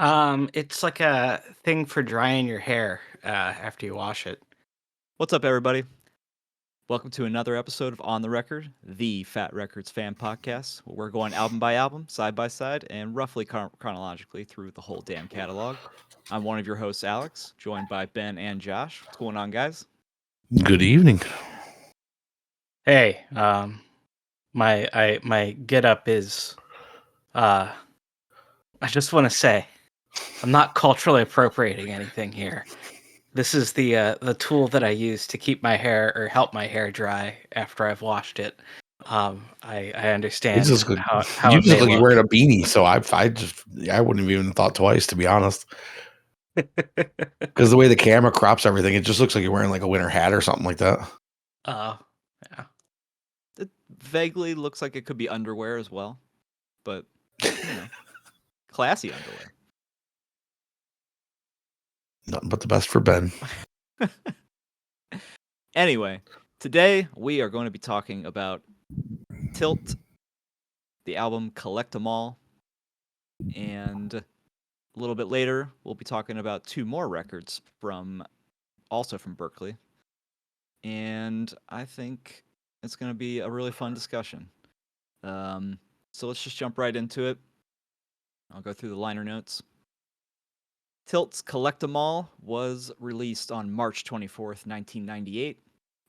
It's like a thing for drying your hair after you wash it. What's up, everybody? Welcome to another episode of On the Record, the Fat Records fan podcast, where we're going album by album, side by side, and roughly chronologically through the whole damn catalog. I'm one of your hosts, Alex, joined by Ben and Josh. What's going on, guys? Good evening. Hey, my get up is I just want to say I'm not culturally appropriating anything here. This is the tool that I use to keep my hair or help my hair dry after I've washed it. I understand how You it just may look like you're look. wearing a beanie, so I wouldn't have even thought twice, to be honest. Because the way the camera crops everything, it just looks like you're wearing like a winter hat or something like that. Yeah. It vaguely looks like it could be underwear as well, but, classy underwear. Nothing but the best for Ben. Anyway, today we are going to be talking about Tilt, the album Collect 'Em All, and a little bit later we'll be talking about two more records also from Berkeley. And I think it's going to be a really fun discussion. So let's just jump right into it. I'll go through the liner notes. Tilt's Collect 'Em All was released on March 24th, 1998.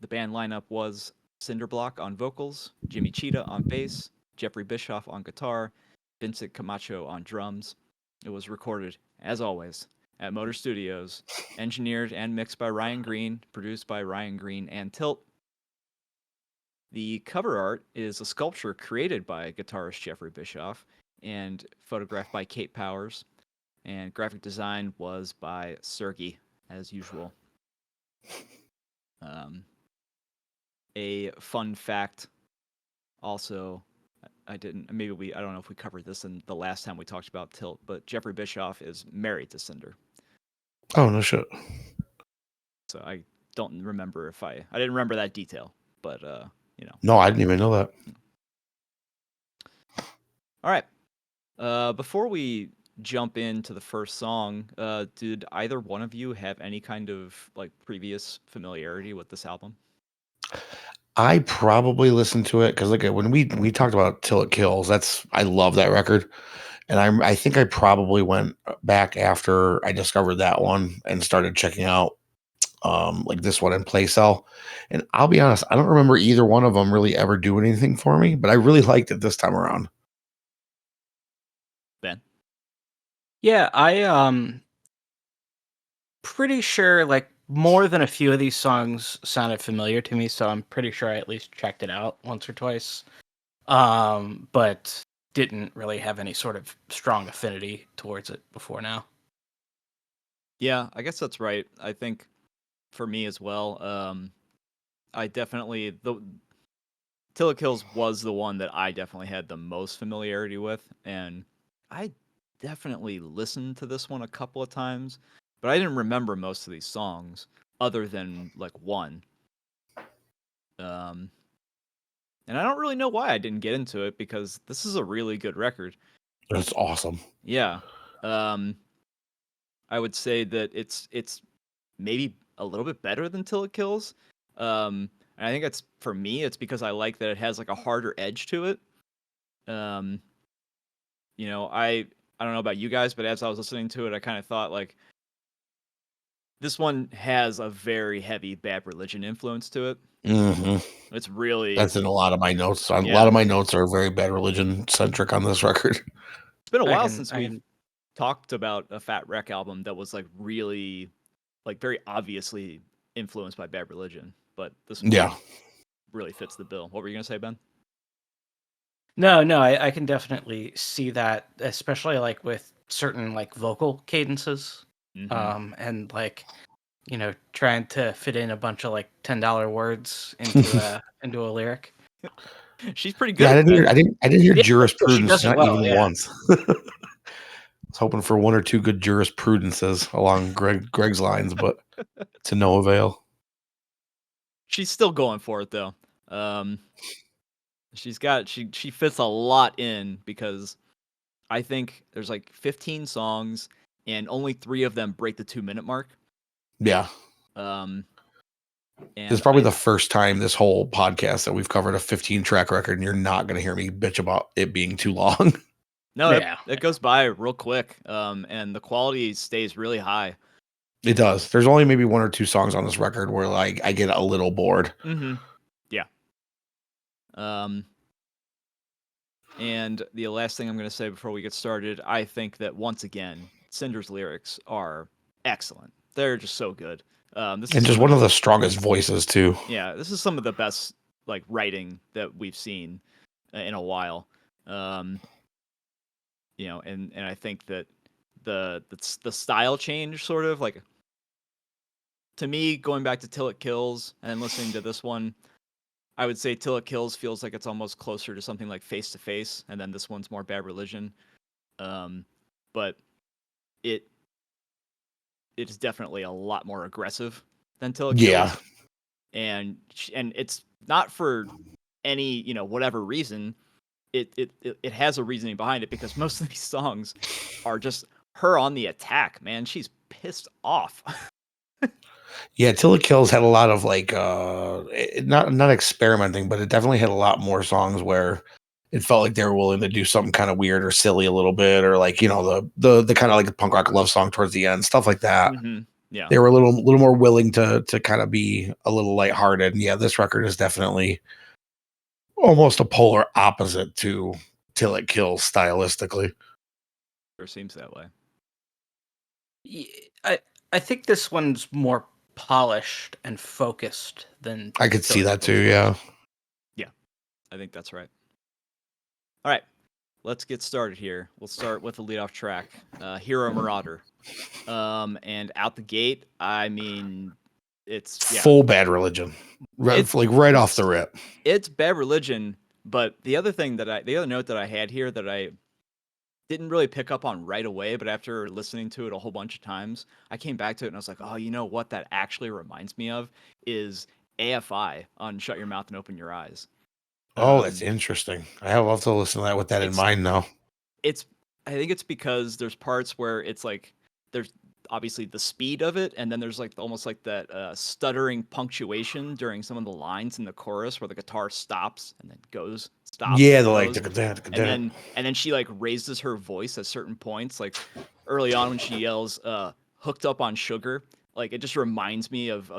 The band lineup was Cinderblock on vocals, Jimmy Cheetah on bass, Jeffrey Bischoff on guitar, Vincent Camacho on drums. It was recorded, as always, at Motor Studios, engineered and mixed by Ryan Green, produced by Ryan Green and Tilt. The cover art is a sculpture created by guitarist Jeffrey Bischoff and photographed by Kate Powers, and graphic design was by Sergey, as usual. A fun fact, also, I don't know if we covered this in the last time we talked about Tilt, but Jeffrey Bischoff is married to Cinder. Oh, no shit. So I don't remember I didn't remember that detail, but No, I didn't even know that. All right. Before we jump into the first song, did either one of you have any kind of like previous familiarity with this album? I probably listened to it because, like, when we talked about Till It Kills, I love that record, and I think I probably went back after I discovered that one and started checking out like this one in Play Cell. And I'll be honest, I don't remember either one of them really ever doing anything for me, but I really liked it this time around. Ben? Yeah, pretty sure like more than a few of these songs sounded familiar to me, so I'm pretty sure I at least checked it out once or twice. But didn't really have any sort of strong affinity towards it before now. Yeah, I guess that's right. I think for me as well, I definitely Till It Kills was the one that I definitely had the most familiarity with, and I definitely listened to this one a couple of times, but I didn't remember most of these songs other than like one. And I don't really know why I didn't get into it because this is a really good record. It's awesome. Yeah. I would say that it's maybe a little bit better than Till It Kills. And I think for me, it's because I like that it has like a harder edge to it. I don't know about you guys, but as I was listening to it, I kind of thought like this one has a very heavy Bad Religion influence to it. Mm-hmm. It's really That's in a lot of my notes. A Yeah. lot of my notes are very Bad Religion centric on this record. It's been a while since we've talked about a Fat Wreck album that was like really, like very obviously influenced by Bad Religion, but this one really fits the bill. What were you gonna say, Ben? No, I can definitely see that, especially like with certain like vocal cadences, and like trying to fit in a bunch of like $10 words into a lyric. She's pretty good. Yeah, I didn't hear jurisprudence not well, even once. I was hoping for one or two good jurisprudences along Greg's lines, but to no avail. She's still going for it though. She fits a lot in because I think there's like 15 songs, and only 3 of them break the 2-minute mark. Yeah. Um, This is and probably the first time this whole podcast that we've covered a 15 track record, and you're not going to hear me bitch about it being too long. no, Yeah. it goes by real quick. And the quality stays really high. It does. There's only maybe 1 or 2 songs on this record where like I get a little bored. Mm-hmm. Yeah. And the last thing I'm going to say before we get started, I think that once again, Cinder's lyrics are excellent. They're just so good. This And is just some one of of the strongest voices too. this is some of the best like writing that we've seen in a while. And I think that the style change sort of like, to me, going back to Till It Kills and then listening to this one, I would say Till It Kills feels like it's almost closer to something like Face to Face, and then this one's more Bad Religion. But it is definitely a lot more aggressive than Till It Kills. Yeah. And it's not for any, whatever reason. It has a reasoning behind it, because most of these songs are just her on the attack, man. She's pissed off. Yeah, Till It Kills had a lot of like not experimenting, but it definitely had a lot more songs where it felt like they were willing to do something kind of weird or silly a little bit, or like, the kind of like punk rock love song towards the end, stuff like that. Mm-hmm. Yeah. They were a little more willing to kind of be a little lighthearted. And yeah, this record is definitely almost a polar opposite to Till It Kills stylistically. Sure seems that way. I think this one's more polished and focused than I could see Till It that too, Kills. yeah. I think that's right. All right, let's get started here. We'll start with the leadoff track, Hero Marauder. And out the gate, I mean, it's Full Bad Religion. Right off the rip. It's Bad Religion, but the other note that I had here that I didn't really pick up on right away, but after listening to it a whole bunch of times, I came back to it and I was like, oh, you know what that actually reminds me of is AFI on Shut Your Mouth and Open Your Eyes. Oh, that's interesting. I'll have to listen to that with that in mind now. I think it's because there's parts where it's like there's obviously the speed of it, and then there's like almost like that stuttering punctuation during some of the lines in the chorus where the guitar stops and then stops. Yeah, and then she like raises her voice at certain points, like early on when she yells "hooked up on sugar." Like, it just reminds me of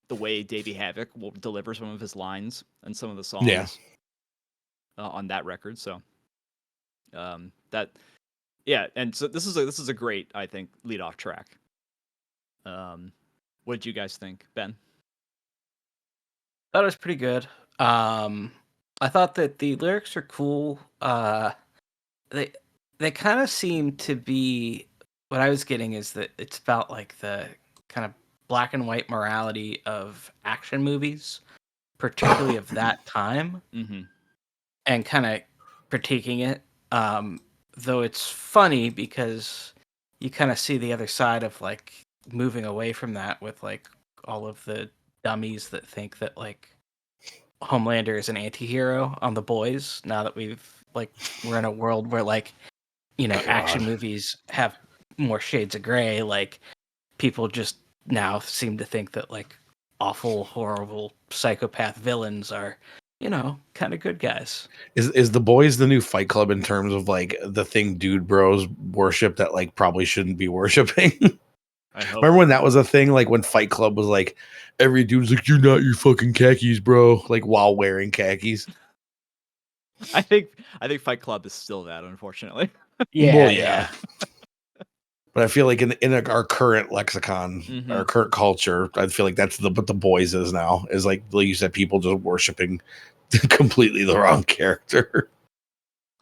the way Davey Havok will deliver some of his lines and some of the songs. Yeah. On that record, so and so this is a great, I think, leadoff track. What did you guys think, Ben? That was pretty good. I thought that the lyrics are cool. They kind of seem to be, what I was getting is that it's about like the kind of black and white morality of action movies, particularly of that time. Mm-hmm. And kind of critiquing it, though it's funny because you kind of see the other side of like moving away from that with like all of the dummies that think that like Homelander is an anti-hero on The Boys, now that we're in a world where like, action movies have more shades of gray. Like, people just now seem to think that like awful, horrible psychopath villains are, kind of good guys. Is The Boys the new Fight Club in terms of like the thing dude bros worship that like probably shouldn't be worshiping? I hope. Remember when that was a thing? Like when Fight Club was like, every dude's like, "You're not your fucking khakis, bro," like while wearing khakis. I think Fight Club is still that, unfortunately. Yeah, Well, yeah. But I feel like in our current lexicon, Mhm. our current culture, I feel like that's what The Boys is now. Is like you said, people just worshiping completely the wrong character.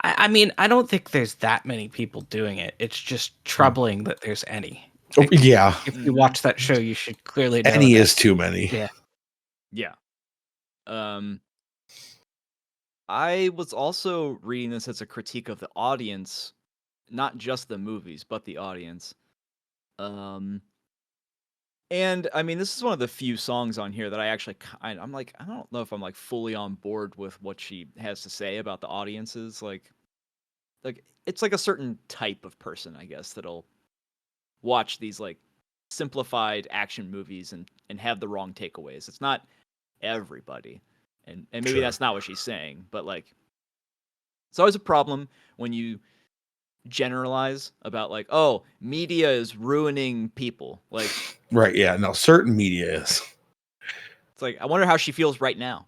I mean, I don't think there's that many people doing it. It's just troubling that there's any. Oh, yeah. If you watch that show, you should clearly know Any that. is too many. Yeah. Yeah. I was also reading this as a critique of the audience, not just the movies, but the audience. And I mean, this is one of the few songs on here that I'm like, I don't know if I'm like fully on board with what she has to say about the audiences. Like, like it's like a certain type of person, I guess, that'll watch these like simplified action movies and have the wrong takeaways. It's not everybody. And maybe Sure. that's not what she's saying, but like it's always a problem when you generalize about like, oh, media is ruining people. Like Right. Yeah. No, certain media is. it's like I wonder how she feels right now.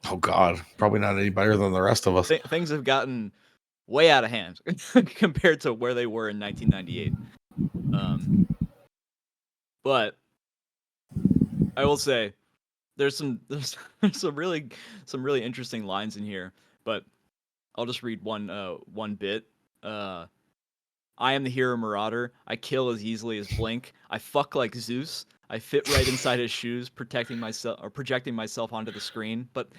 Oh God, probably not any better than the rest of us. Things have gotten way out of hand compared to where they were in 1998. But I will say there's there's some really interesting lines in here, but I'll just read one bit. I am the hero marauder. I kill as easily as Blink. I fuck like Zeus. I fit right inside his shoes, projecting myself onto the screen. But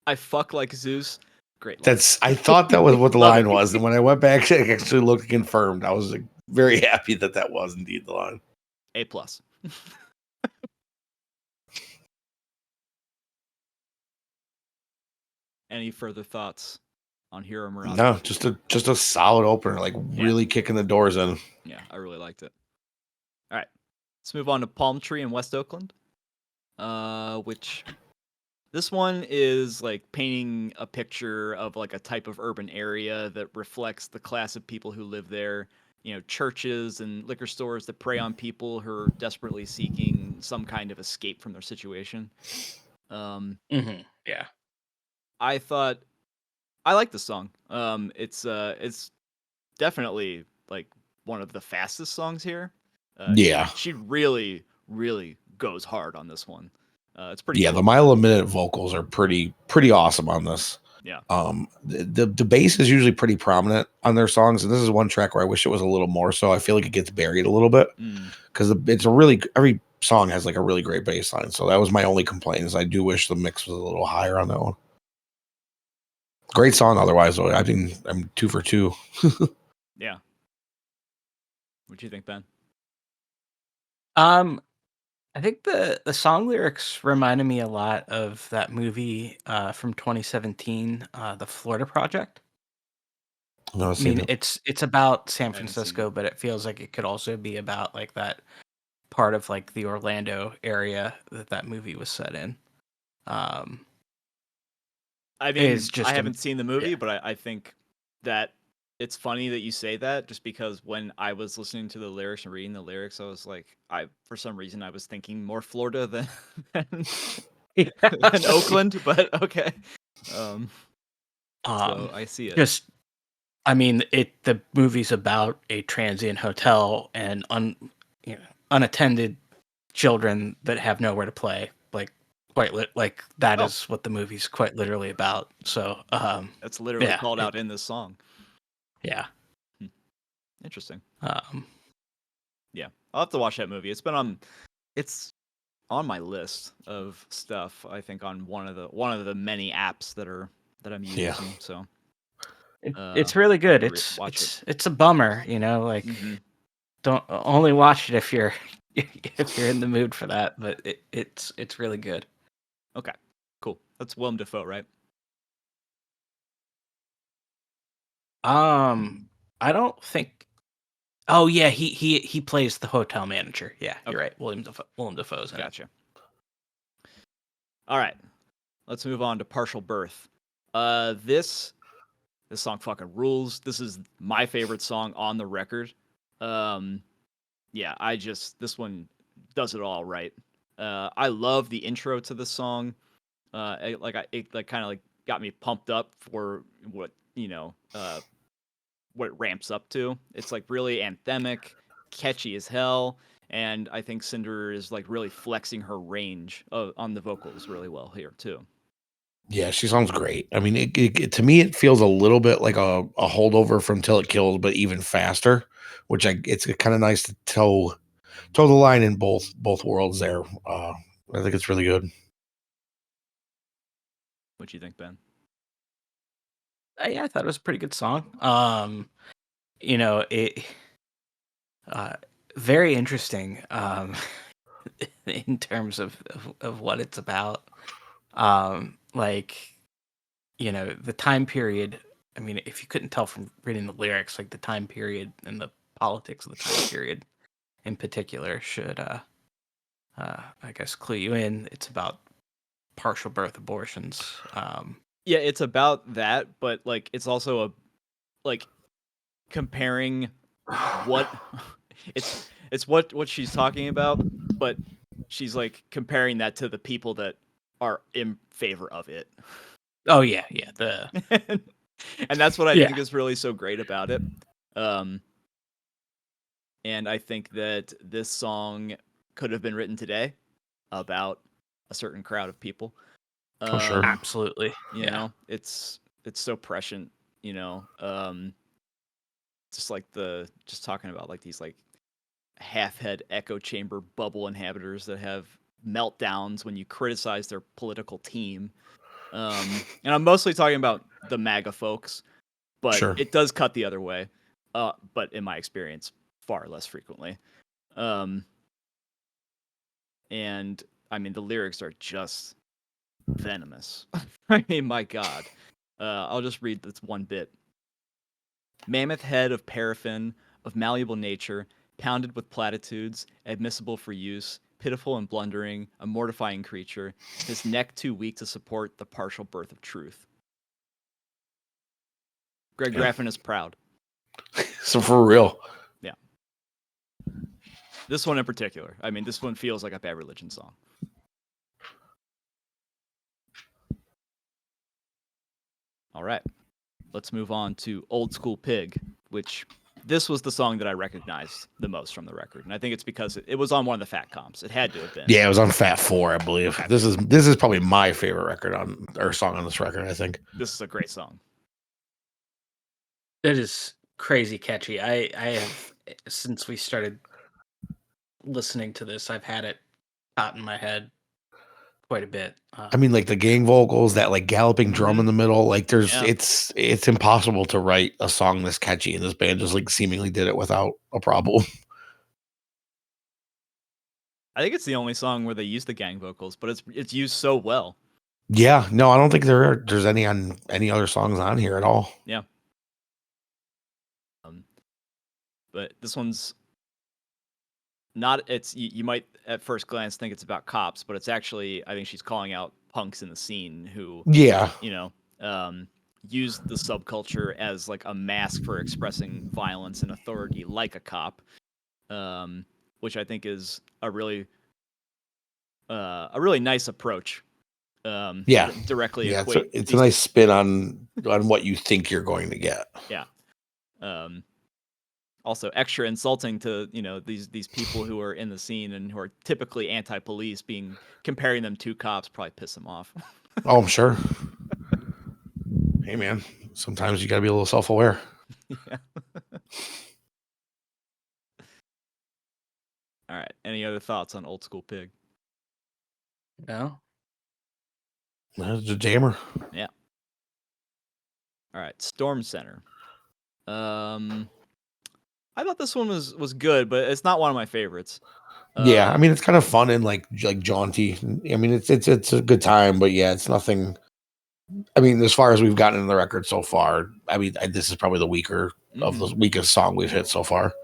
I fuck like Zeus. Great line. I thought that was what the Love line it. was, and when I went back, I actually looked confirmed. I was like, very happy that was indeed the line. A+. Any further thoughts on Hero Marauder? No, just a solid opener, like really kicking the doors in. Yeah, I really liked it. All right, let's move on to Palm Tree in West Oakland. Which this one is like painting a picture of like a type of urban area that reflects the class of people who live there. You know, churches and liquor stores that prey on people who are desperately seeking some kind of escape from their situation. Yeah. I thought I like the song. It's definitely like one of the fastest songs here. Yeah. She really goes hard on this one. It's pretty. Yeah, cool. the mile a minute vocals are pretty awesome on this. Yeah. The bass is usually pretty prominent on their songs, and this is one track where I wish it was a little more so. I feel like it gets buried a little bit because every song has like a really great bass line. So that was my only complaint is I do wish the mix was a little higher on that one. Great song otherwise, though. I think I'm 2 for 2. Yeah. What do you think, Ben? I think the song lyrics reminded me a lot of that movie from 2017, The Florida Project. No, I mean, it's about San haven't seen Francisco, but it feels like it could also be about like that part of like the Orlando area that movie was set in. I mean, It's just I a- haven't seen the movie, yeah. but I think that it's funny that you say that just because when I was listening to the lyrics and reading the lyrics, I was like, for some reason I was thinking more Florida than Oakland, but okay. So I see it. Just, I mean, the movie's about a transient hotel and unattended children that have nowhere to play. Like like that is what the movie's quite literally about. So That's literally yeah, called out in this song. Yeah. Interesting. Yeah, I'll have to watch that movie. It's on my list of stuff. I think on one of the many apps that I'm using. Yeah. So it's really good. It's a bummer, like don't only watch it if you're in the mood for that. But it's really good. Okay, cool. That's Willem Dafoe, right? I don't think. Oh yeah, he plays the hotel manager. Yeah, you're right. Willem Dafoe's in it. Gotcha. All right, let's move on to Partial Birth. This song fucking rules. This is my favorite song on the record. Yeah, this one does it all right. I love the intro to the song. It kind of like got me pumped up for what what it ramps up to. It's like really anthemic, catchy as hell, and I think Cinder is like really flexing her range on the vocals really well here too. Yeah, she sounds great. I mean, to me, it feels a little bit like a holdover from Till It Kills, but even faster. It's kind of nice to toe the line in both worlds there. I think it's really good. What do you think, Ben? Yeah, I thought it was a pretty good song. It very interesting in terms of what it's about. The time period I mean, if you couldn't tell from reading the lyrics, like the time period and the politics of the time period in particular should, I guess, clue you in. It's about partial birth abortions. Yeah, it's about that, but like it's also like comparing what it's what she's talking about, but she's like comparing that to the people that are in favor of it. Oh yeah. And that's what I Yeah. think is really so great about it. And I think that this song could have been written today about a certain crowd of people. For sure. Absolutely. You know, it's so prescient, you know. Just talking about like these like half-head echo chamber bubble inhabitors that have meltdowns when you criticize their political team. And I'm mostly talking about the MAGA folks, but Sure. it does cut the other way. But in my experience, far less frequently. And I mean, the lyrics are just venomous. I mean, my God. I'll just read this one bit. Mammoth head of paraffin, of malleable nature, pounded with platitudes, admissible for use, pitiful and blundering, a mortifying creature, his neck too weak to support the partial birth of truth. Greg Graffin is proud. So for real. Yeah. This one in particular. I mean, this one feels like a Bad Religion song. All right. Let's move on to Old School Pig, which this was the song that I recognized the most from the record. And I think it's because it was on one of the Fat Comps. It had to have been. Yeah, it was on Fat 4, I believe. Okay. This is probably my favorite record song on this record, I think. This is a great song. It is crazy catchy. I have, since we started listening to this, I've had it caught in my head quite a bit. I mean, like the gang vocals, that like galloping drum in the middle, like Yeah. it's impossible to write a song this catchy, and this band just like seemingly did it without a problem. I think it's the only song where they use the gang vocals, but it's used so well. Yeah, no, I don't think there's any on any other songs on here at all. Yeah. But this one's not. You might at first glance think it's about cops, but it's actually, I think she's calling out punks in the scene who, Yeah, you know, use the subculture as like a mask for expressing violence and authority, like a cop, which I think is a really nice approach. Yeah. Directly yeah, equate. it's a nice spin on what you think you're going to get. Yeah. Also extra insulting to, you know, these people who are in the scene and who are typically anti-police, comparing them to cops probably piss them off. Oh, I'm sure. Hey, man, sometimes you got to be a little self-aware. Yeah. All right. Any other thoughts on Old School Pig? No? That's a jammer. Yeah. All right. Storm Center. I thought this one was good, but it's not one of my favorites. Yeah, I mean it's kind of fun and like jaunty. I mean it's a good time, but yeah, it's nothing. I mean, as far as we've gotten in the record so far, I mean this is probably the weaker of the weakest song we've hit so far.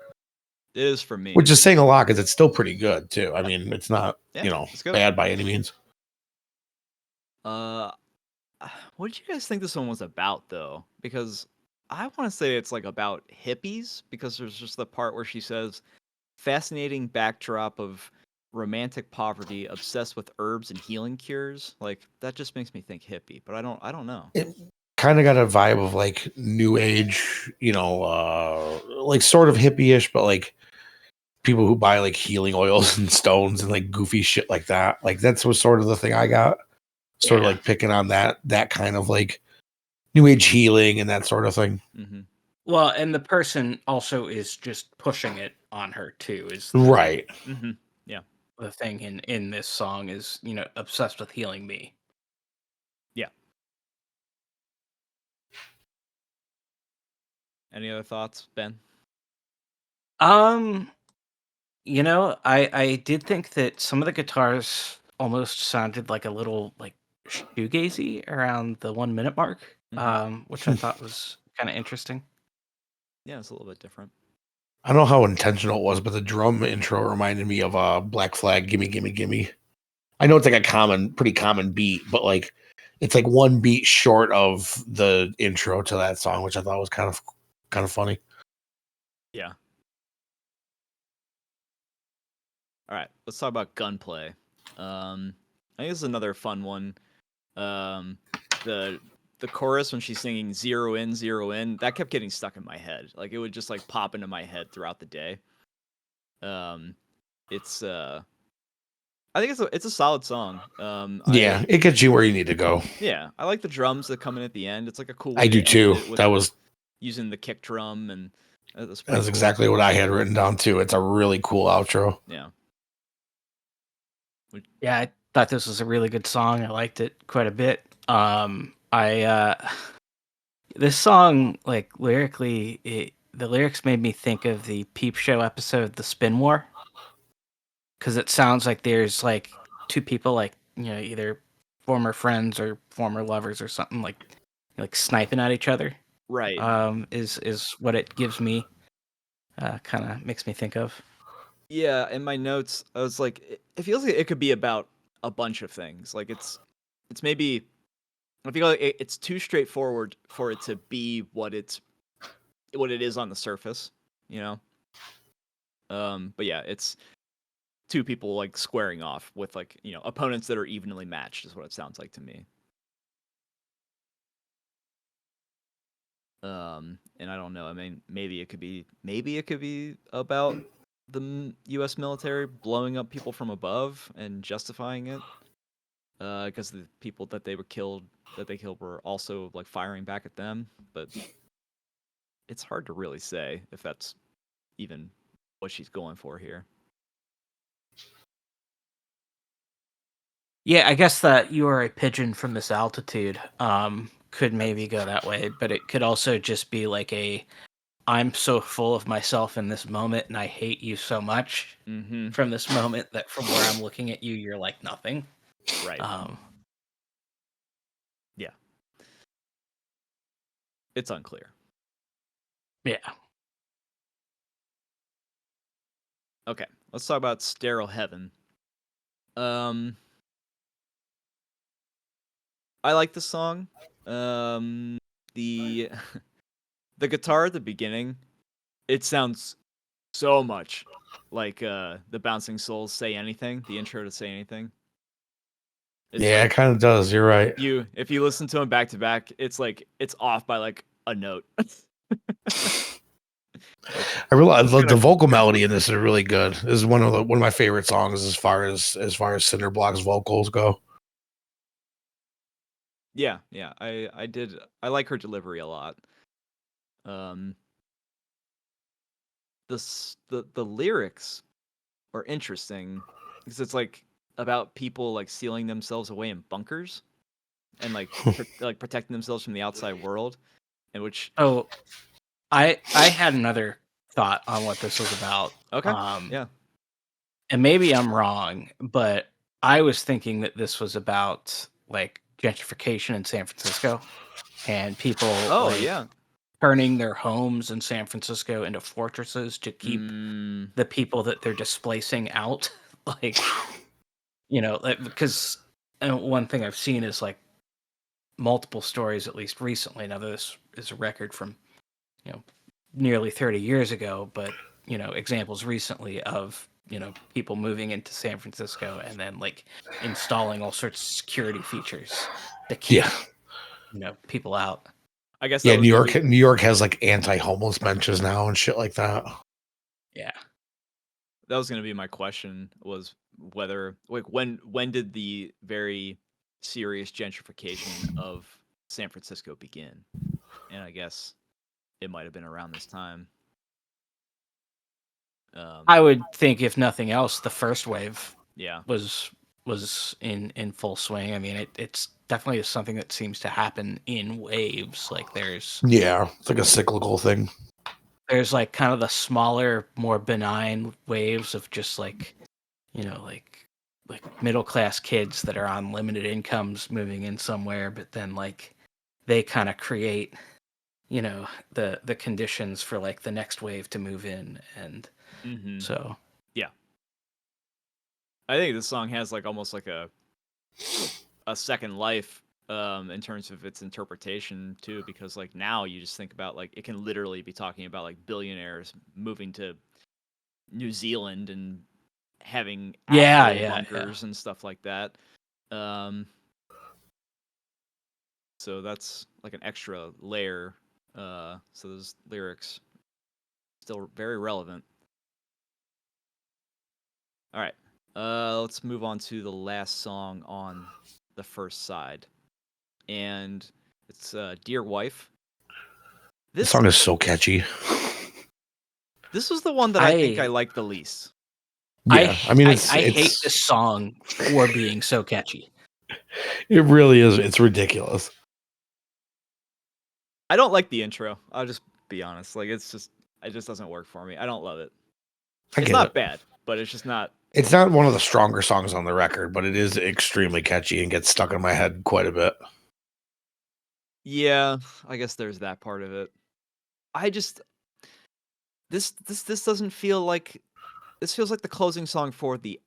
It is for me, which is saying a lot because it's still pretty good too. I mean, it's not it's good. bad by any means. What did you guys think this one was about though? Because I want to say it's like about hippies, because there's just the part where she says, fascinating backdrop of romantic poverty, obsessed with herbs and healing cures. Like that just makes me think hippie, but I don't know. It kind of got a vibe of like new age, like sort of hippie-ish, but like people who buy like healing oils and stones and like goofy shit like that. Like that's was sort of the thing I got. Sort of like picking on that kind of like new age healing and that sort of thing. Mm-hmm. Well, and the person also is just pushing it on her too. Is right? Mm-hmm. Yeah. The thing in this song is, obsessed with healing me. Yeah. Any other thoughts, Ben? I did think that some of the guitars almost sounded like a little like shoegazy around the 1 minute mark, which I thought was kind of interesting. Yeah, it's a little bit different. I don't know how intentional it was, but the drum intro reminded me of Black Flag, Gimme, Gimme, Gimme. I know it's like a pretty common beat, but like it's like one beat short of the intro to that song, which I thought was kind of funny. Yeah. All right, let's talk about gunplay. I think this is another fun one. The the chorus when she's singing zero in, that kept getting stuck in my head. Like it would just like pop into my head throughout the day. It's I think it's a solid song. Yeah, it gets you where you need to go. Yeah, I like the drums that come in at the end. It's like a cool way I do to end too. it with That was using the kick drum, and that's pretty That's cool. exactly what I had written down too. It's a really cool outro. Yeah. Yeah, I thought this was a really good song. I liked it quite a bit. This song, like lyrically, the lyrics made me think of the Peep Show episode, "The Spin War," because it sounds like there's like two people, like either former friends or former lovers or something, like sniping at each other. Right. Is what it gives me. Kind of makes me think of. Yeah, in my notes, I was like, it feels like it could be about a bunch of things. Like it's maybe I feel like it's too straightforward for it to be what it is on the surface, you know. But yeah, it's two people like squaring off with like opponents that are evenly matched is what it sounds like to me. And I don't know. I mean, maybe it could be about the U.S. military blowing up people from above and justifying it, because the people that they killed were also like firing back at them. But it's hard to really say if that's even what she's going for here. Yeah, I guess that "You Are a Pigeon from This Altitude" could maybe go that way, but it could also just be like I'm so full of myself in this moment and I hate you so much from this moment that from where I'm looking at you, you're like nothing. Right. Yeah. It's unclear. Yeah. Okay, let's talk about Sterile Heaven. I like the song. The the guitar at the beginning, it sounds so much like the Bouncing Souls Say Anything, the intro to Say Anything. It's Yeah, like, it kind of does. You're right. if you listen to them back to back, it's like it's off by like a note. I realize the vocal melody in this is really good. This is one of my favorite songs as far as Cinderblock's vocals go. Yeah, I like her delivery a lot. The lyrics are interesting because it's like about people like sealing themselves away in bunkers and like like protecting themselves from the outside world, and which Oh, I had another thought on what this was about. okay, yeah, and maybe I'm wrong, but I was thinking that this was about like gentrification in San Francisco and people turning their homes in San Francisco into fortresses to keep the people that they're displacing out. Like, because one thing I've seen is like multiple stories, at least recently. Now, this is a record from, nearly 30 years ago, but, examples recently of, people moving into San Francisco and then like installing all sorts of security features to keep, people out. I guess. Yeah, New York has like anti-homeless benches now and shit like that. Yeah, that was gonna be my question, was whether like when did the very serious gentrification of San Francisco begin? And I guess it might have been around this time. I would think, if nothing else, the first wave Yeah. was in full swing. I mean, it's definitely something that seems to happen in waves. Like it's like a cyclical thing. There's like kind of the smaller, more benign waves of just like, like middle class kids that are on limited incomes moving in somewhere, but then like they kind of create, the conditions for like the next wave to move in, and so yeah, I think this song has like almost like a second life in terms of its interpretation too, because like now you just think about like it can literally be talking about like billionaires moving to New Zealand and having actual bunkers and stuff like that. So that's like an extra layer. So those lyrics still very relevant. All right. Let's move on to the last song on the first side. And it's Dear Wife. This song is so catchy. This was the one that I think I liked the least. Yeah, I mean, I hate this song for being so catchy. It really is. It's ridiculous. I don't like the intro. I'll just be honest. Like, it just doesn't work for me. I don't love it. It's not bad, but it's just not. It's not one of the stronger songs on the record, but it is extremely catchy and gets stuck in my head quite a bit. Yeah, I guess there's that part of it. I just this doesn't feel like this feels like the closing song for the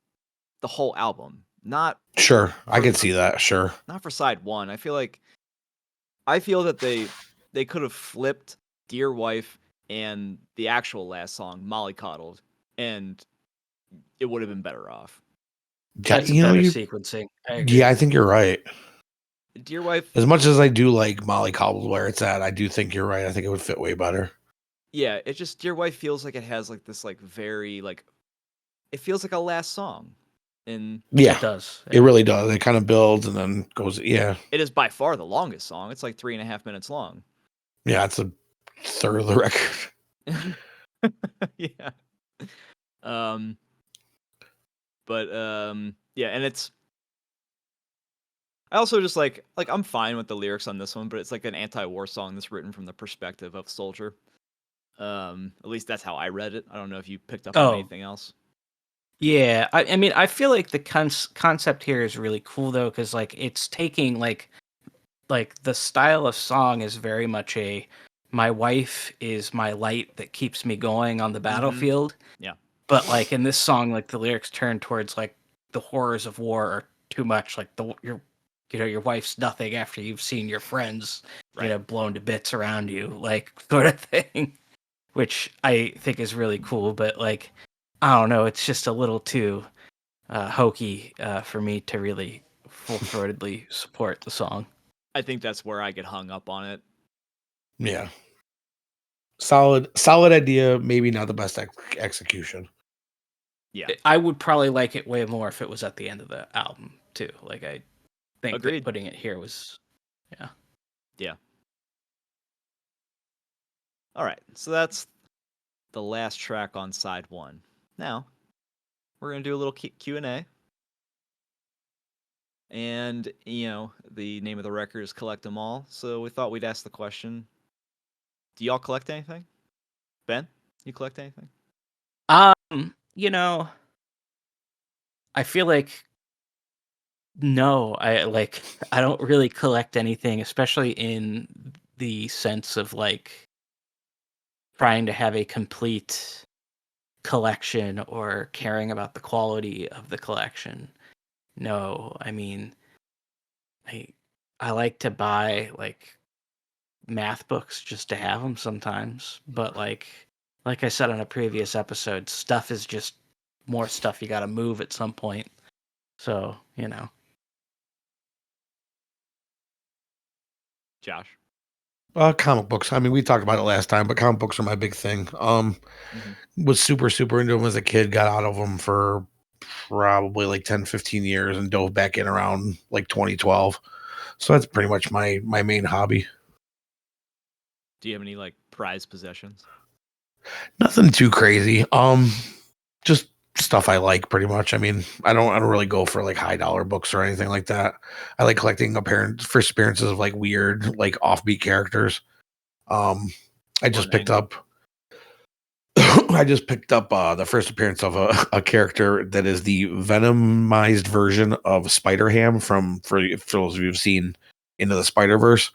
whole album. Not sure, I can see that. Sure, not for side one. I feel that they could have flipped Dear Wife and the actual last song, Mollycoddled, and it would have been better off. That's better sequencing. I think you're right. Dear Wife, as much as I do like Mollycoddled where it's at, I do think you're right. I think it would fit way better. Yeah, it just Dear Wife feels like it has like this like very like it feels like a last song. And yeah, it does. It really does. It kind of builds and then goes. Yeah, it is by far the longest song. It's like 3.5 minutes long. Yeah, it's a third of the record. Yeah. But yeah, and it's. I also just like I'm fine with the lyrics on this one, but it's like an anti-war song that's written from the perspective of a soldier. At least that's how I read it. I don't know if you picked up on anything else. Yeah, I mean, I feel like the concept here is really cool though, because like it's taking like the style of song is very much my wife is my light that keeps me going on the battlefield. Yeah. But like in this song, like the lyrics turn towards like the horrors of war are too much. Like your wife's nothing after you've seen your friends, blown to bits around you, like sort of thing, which I think is really cool. But like, I don't know, it's just a little too hokey for me to really full-throatedly support the song. I think that's where I get hung up on it. Yeah. Solid idea, maybe not the best execution. Yeah. I would probably like it way more if it was at the end of the album too. Like I think that putting it here was Yeah. All right. So that's the last track on side one. Now, we're going to do a little Q&A. And, the name of the record is Collect 'Em All. So we thought we'd ask the question, do y'all collect anything? Ben, you collect anything? I feel like no, I don't really collect anything, especially in the sense of like trying to have a complete collection or caring about the quality of the collection. No, I mean, I like to buy like math books just to have them sometimes, but like I said on a previous episode, stuff is just more stuff you got to move at some point. So, Josh? Comic books. I mean, we talked about it last time, but comic books are my big thing. Was super into them as a kid, got out of them for probably like 10, 15 years and dove back in around like 2012. So that's pretty much my main hobby. Do you have any like prized possessions? Nothing too crazy. Just stuff I like pretty much. I mean, I don't really go for like high dollar books or anything like that. I like collecting first appearances of like weird, like offbeat characters. I just picked up the first appearance of a character that is the venomized version of Spider-Ham for those of you who've seen Into the Spider-Verse.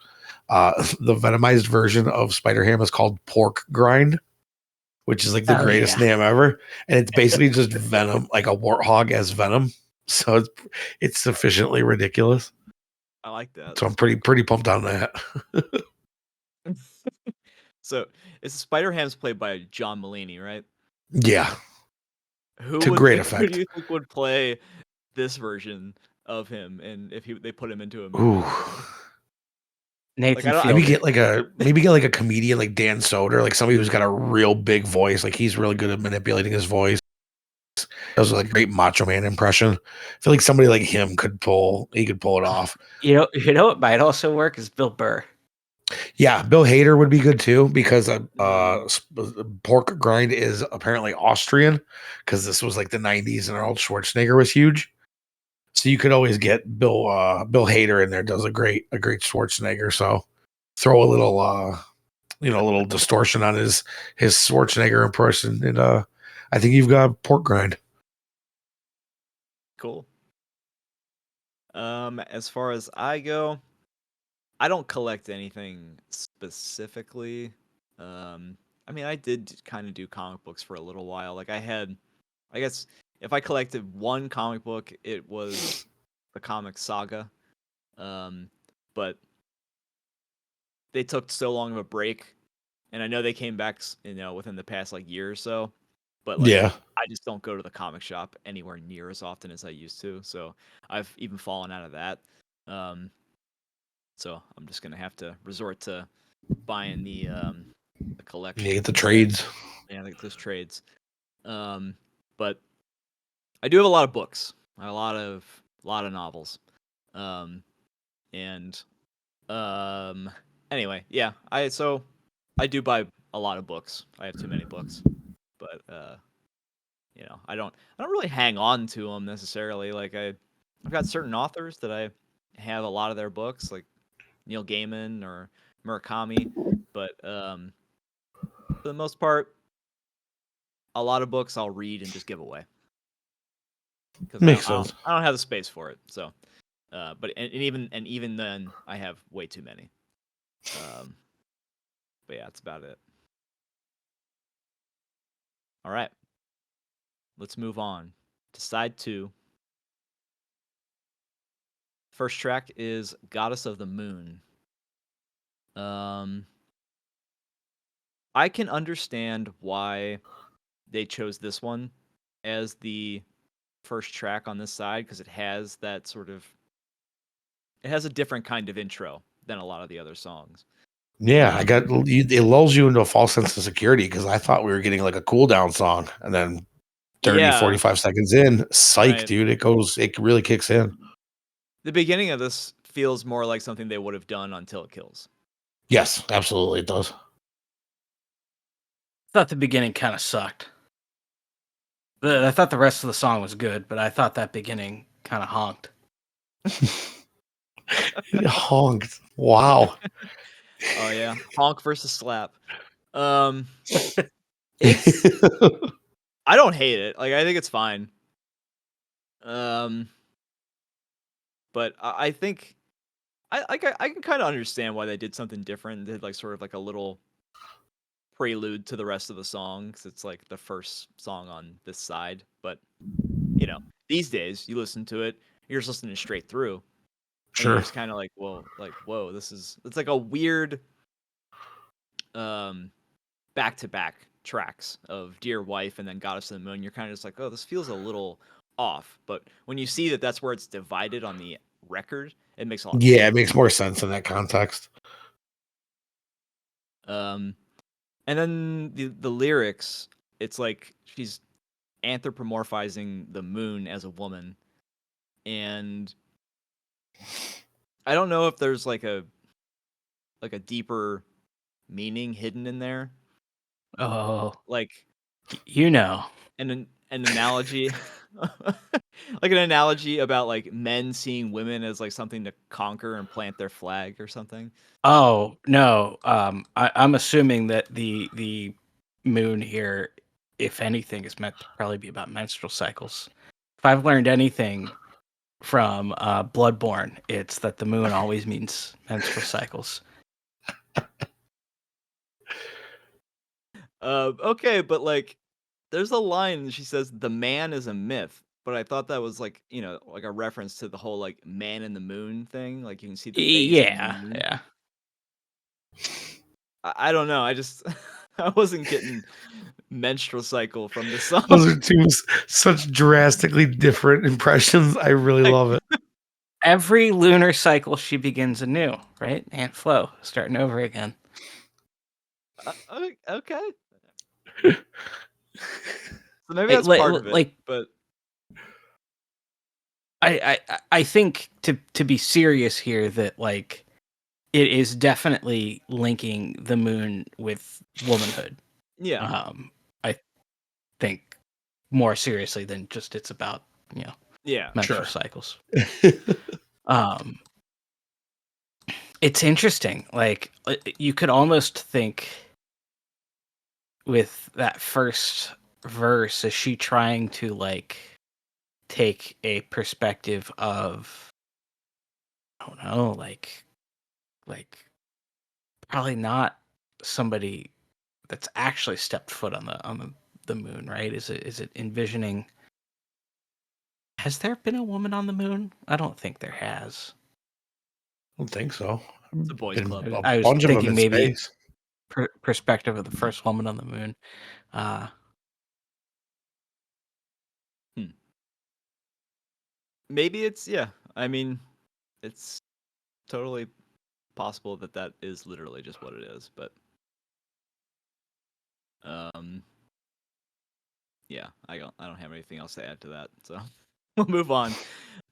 The Venomized version of Spider Ham is called Pork Grind, which is like the greatest name ever. And it's basically just Venom, like a warthog as Venom. So it's sufficiently ridiculous. I like that. So I'm pretty pumped on that. So it's Spider Ham's played by John Mulaney, right? Yeah, Who to would great who effect. do you think would play this version of him, and if they put him into a movie? Ooh. Nathan Like, Maybe Fielder. get like a comedian like Dan Soder, like somebody who's got a real big voice. Like he's really good at manipulating his voice. Does like a great Macho Man impression. I feel like somebody like him could pull it off. You know what might also work is Bill Burr. Yeah, Bill Hader would be good too because Mm. Pork Grind is apparently Austrian because this was like the 90s and Arnold Schwarzenegger was huge. So you could always get Bill Hader in there, does a great Schwarzenegger. So throw a little a little distortion on his Schwarzenegger impression, and I think you've got Pork Grind. Cool. As far as I go, I don't collect anything specifically. I mean, I did kind of do comic books for a little while. Like I guess if I collected one comic book, it was the comic Saga. But they took so long of a break, and I know they came back, within the past like year or so. But like, Yeah, I just don't go to the comic shop anywhere near as often as I used to. So I've even fallen out of that. So I'm just gonna have to resort to buying the collection. you get the instead. trades. Yeah, like those trades. But I do have a lot of books. A lot of novels. And anyway, yeah. I do buy a lot of books. I have too many books, but I don't really hang on to them necessarily. Like I've got certain authors that I have a lot of their books, like Neil Gaiman or Murakami, but for the most part, a lot of books I'll read and just give away because Makes sense. I don't have the space for it. So, but even then, I have way too many. But yeah, that's about it. All right, let's move on to side 2. First track is "Goddess of the Moon." I can understand why they chose this one as the first track on this side because it has a different kind of intro than a lot of the other songs. Yeah, it lulls you into a false sense of security because I thought we were getting like a cool down song, and then 30, 45 seconds in, psych, right. dude, it really kicks in. The beginning of this feels more like something they would have done on Till It Kills. Yes, absolutely, it does. I thought the beginning kind of sucked. I thought the rest of the song was good, but I thought that beginning kind of honked. It honked. Wow. Oh yeah, honk versus slap. It's I don't hate it. Like I think it's fine. But I think I can kind of understand why they did something different. They did like sort of like a little prelude to the rest of the song because it's like the first song on this side. But these days you listen to it, you're just listening straight through. And Sure. you're just kind of like, whoa, it's like a weird back-to-back tracks of Dear Wife and then Goddess of the Moon. You're kind of just like, oh, this feels a little off. But when you see that that's where it's divided on the record, it makes a lot more sense. It makes more sense in that context. And then the lyrics, it's like she's anthropomorphizing the moon as a woman. And I don't know if there's like a deeper meaning hidden in there. Oh, Like an analogy like an analogy about like men seeing women as like something to conquer and plant their flag or something. Oh no. I'm assuming that the moon here, if anything, is meant to probably be about menstrual cycles. If I've learned anything from Bloodborne, it's that the moon always means menstrual cycles. Okay, but like, there's a line she says, "The man is a myth," but I thought that was like, like a reference to the whole like man in the moon thing. Like you can see the face on the Yeah, moon. yeah. I don't know. I just I wasn't getting menstrual cycle from the song. Those are such drastically different impressions. I really Like, love it. Every lunar cycle, she begins anew, right? Aunt Flo, starting over again. okay. So maybe Like, that's part of it, like but I think to be serious here that like it is definitely linking the moon with womanhood. yeah, I think more seriously than just it's about yeah. menstrual Sure. cycles. Um, it's interesting. Like you could almost think with that first verse, is she trying to like take a perspective of I don't know, like probably not somebody that's actually stepped foot on the moon, right? Is it envisioning? Has there been a woman on the moon? I don't think there has. I don't think so. It's a boys' Been club. a I was bunch of them thinking in maybe space. perspective of the first woman on the moon. Uh, Hmm. Maybe it's yeah. I mean, it's totally possible that that is literally just what it is, but um yeah, I don't have anything else to add to that. So we'll move on.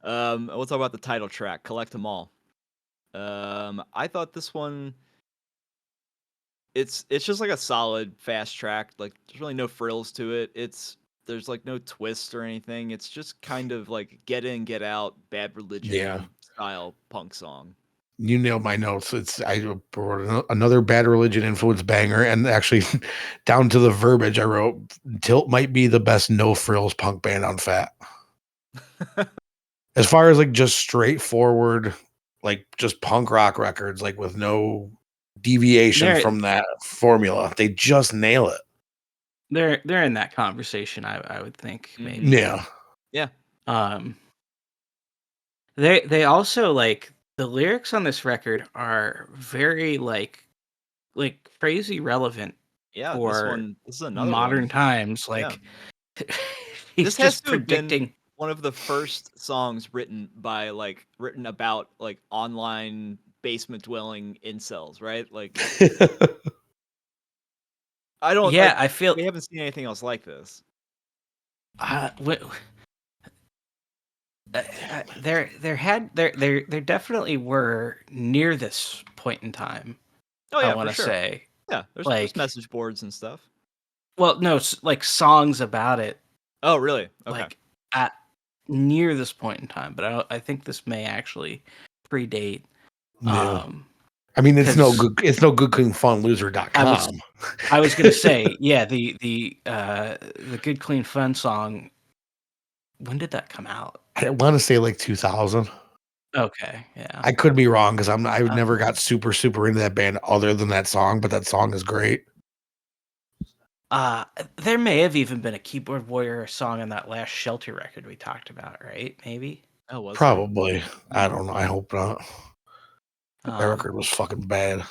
We'll talk about the title track, Collect 'Em All. I thought this one it's just like a solid fast track. Like there's really no frills to it. There's like no twist or anything. It's just kind of like get in, get out, Bad Yeah. Religion style punk song. You nailed my notes. I wrote another Bad Religion influence banger, and actually, down to the verbiage, I wrote Tilt might be the best no frills punk band on Fat. As far as like just straightforward, like just punk rock records, like with no deviation they're from that formula, they just nail it. they're in that conversation. I would think maybe. Yeah, Yeah. Um, they also like the lyrics on this record are very like crazy relevant Yeah, for this is another modern one. times. Yeah. Like he's This has just to have been predicting. one of the first songs written about like online basement dwelling incels, right? Like I don't Yeah, like I feel we haven't seen anything else like this. uh, wh- there definitely were near this point in time. Oh I yeah, for want to sure. say Yeah, there's like message boards and stuff. well no like songs about it Oh, really? Okay. like at near this point in time, but I think this may actually predate. yeah. Um, I mean, it's no because good. It's no good clean fun I was loser.com. I was gonna say yeah the Good Clean Fun song. When did that come out? I want to say like 2000. Okay, yeah. I could be wrong because I Uh, never got super into that band other than that song, but that song is great. uh, there may have even been a Keyboard Warrior song on that last Shelter record we talked about, right? Maybe. Oh, was there? Probably. I don't know. I hope not. That Um, record was fucking bad.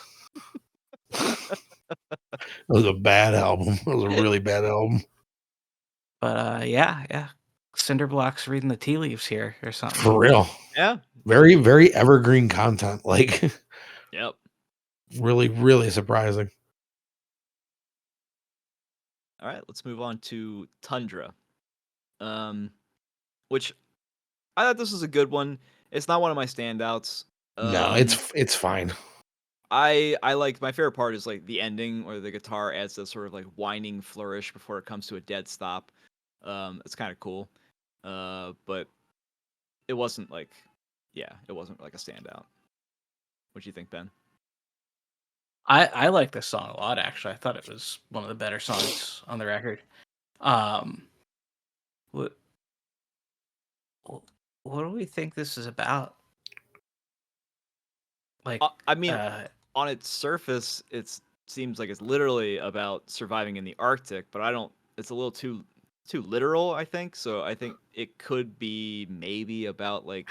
It was a bad album. It was a really bad album. but yeah. Cinder Blocks reading the tea leaves here or something. For real. Yeah. Very, very evergreen content. Like Yep. really, really surprising. All right, let's move on to Tundra. Which I thought this was a good one. It's not one of my standouts. No, Um it's fine. I like my favorite part is like the ending where the guitar adds that sort of like whining flourish before it comes to a dead stop. It's kind of cool. But it wasn't like it wasn't like a standout. What do you think, Ben? I like this song a lot. Actually, I thought it was one of the better songs on the record. Um, what what do we think this is about? Like, I mean, on its surface, it seems like it's literally about surviving in the Arctic, but I don't. It's a little too literal, I think. So I think it could be maybe about like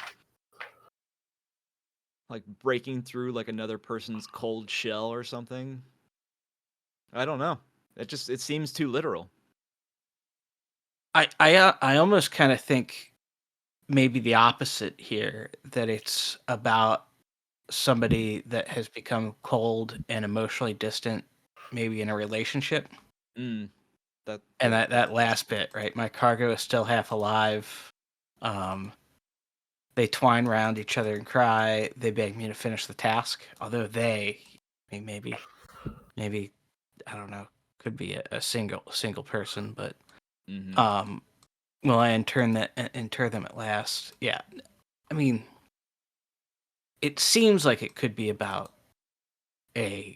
breaking through like another person's cold shell or something. I don't know. It seems too literal. I almost kind of think maybe the opposite here, that it's about somebody that has become cold and emotionally distant, maybe in a relationship. Mm, And that last bit, right? My cargo is still half alive. They twine round each other and cry. They beg me to finish the task. Although I mean, maybe, I don't know, could be a single person, but mm-hmm. will I inter them at last? Yeah, I mean, it seems like it could be about a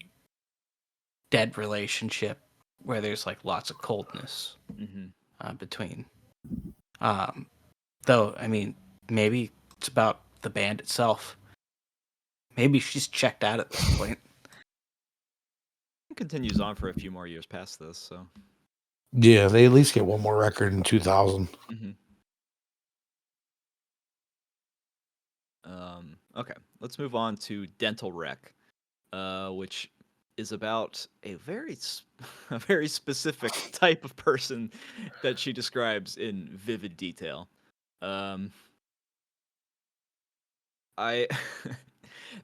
dead relationship where there's like lots of coldness between. Though, I mean, maybe it's about the band itself. Maybe she's checked out at this point. It continues on for a few more years past this, so. Yeah, they at least get one more record in 2000. Mm-hmm. Okay, let's move on to Dental Wreck, which is about a very specific type of person that she describes in vivid detail. I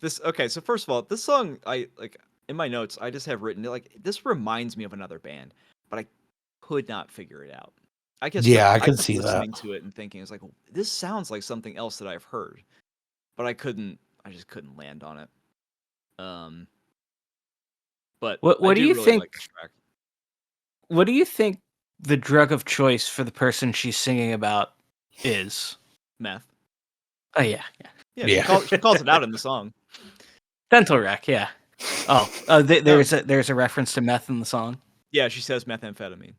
okay, so first of all, this song I like in my notes, I just have written like this reminds me of another band, but I could not figure it out. I Yeah, I I can kept see that. listening to it and thinking it's like this sounds like something else that I've heard, but I just couldn't land on it. But I What do do you really think? like this track. What do you think the drug of choice for the person she's singing about is? Meth. Oh yeah. Yeah, she calls it out in the song. Dental Wreck, yeah. Oh, there's a reference to meth in the song. Yeah, she says methamphetamine.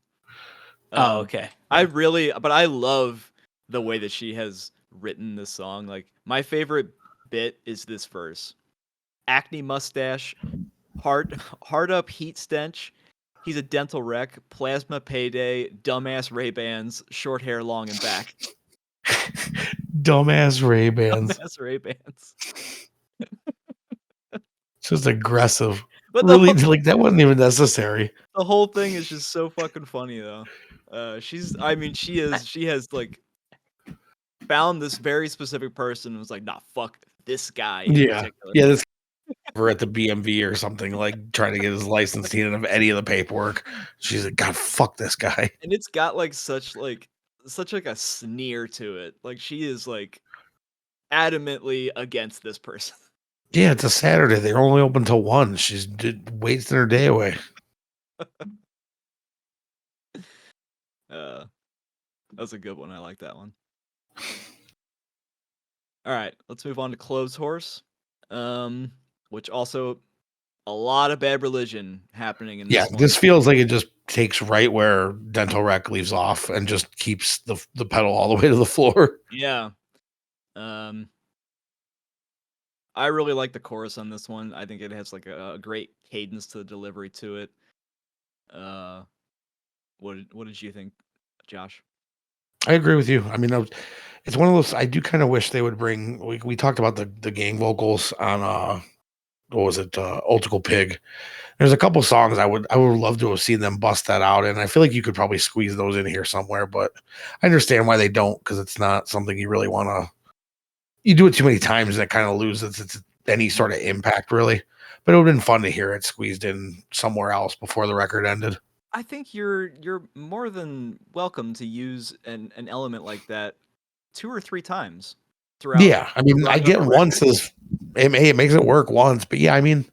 Oh, okay. But I love the way that she has written this song. Like my favorite bit is this verse: acne mustache, hard up heat stench. He's a dental wreck, plasma payday, dumbass Ray-Bans, short hair long and back. Dumbass Ray-Bans. Dumbass Ray-Bans. Just aggressive. But Really, like that wasn't even necessary. The whole thing is just so fucking funny though. She has like found this very specific person and was like, nah, fuck this guy in particular. Yeah, this we're at the BMV or something, like trying to get his license. He didn't have any of the paperwork. She's like, God, fuck this guy. And it's got like such a sneer to it. Like she is like adamantly against this person. Yeah, it's a Saturday. They're only open till 1. She's wasting her day away. That was a good one. I like that one. All right, let's move on to Clothes Horse, which also a lot of Bad Religion happening in this one. This feels like it just takes right where Dental Wreck leaves off and just keeps the pedal all the way to the floor. Yeah. I really like the chorus on this one. I think it has like a great cadence to the delivery to it. What did you think, Josh? I agree with you. I mean, it's one of those. I do kind of wish they would bring. We talked about the gang vocals on what was it, Old School Pig. There's a couple songs I would love to have seen them bust that out, and I feel like you could probably squeeze those in here somewhere. But I understand why they don't, because it's not something you really want to. You do it too many times, and it kind of loses its any sort of impact, really. But it would have been fun to hear it squeezed in somewhere else before the record ended. I think you're more than welcome to use an element like that 2 or 3 times throughout. Yeah, I mean, I get once as it makes it work once, but yeah, I mean,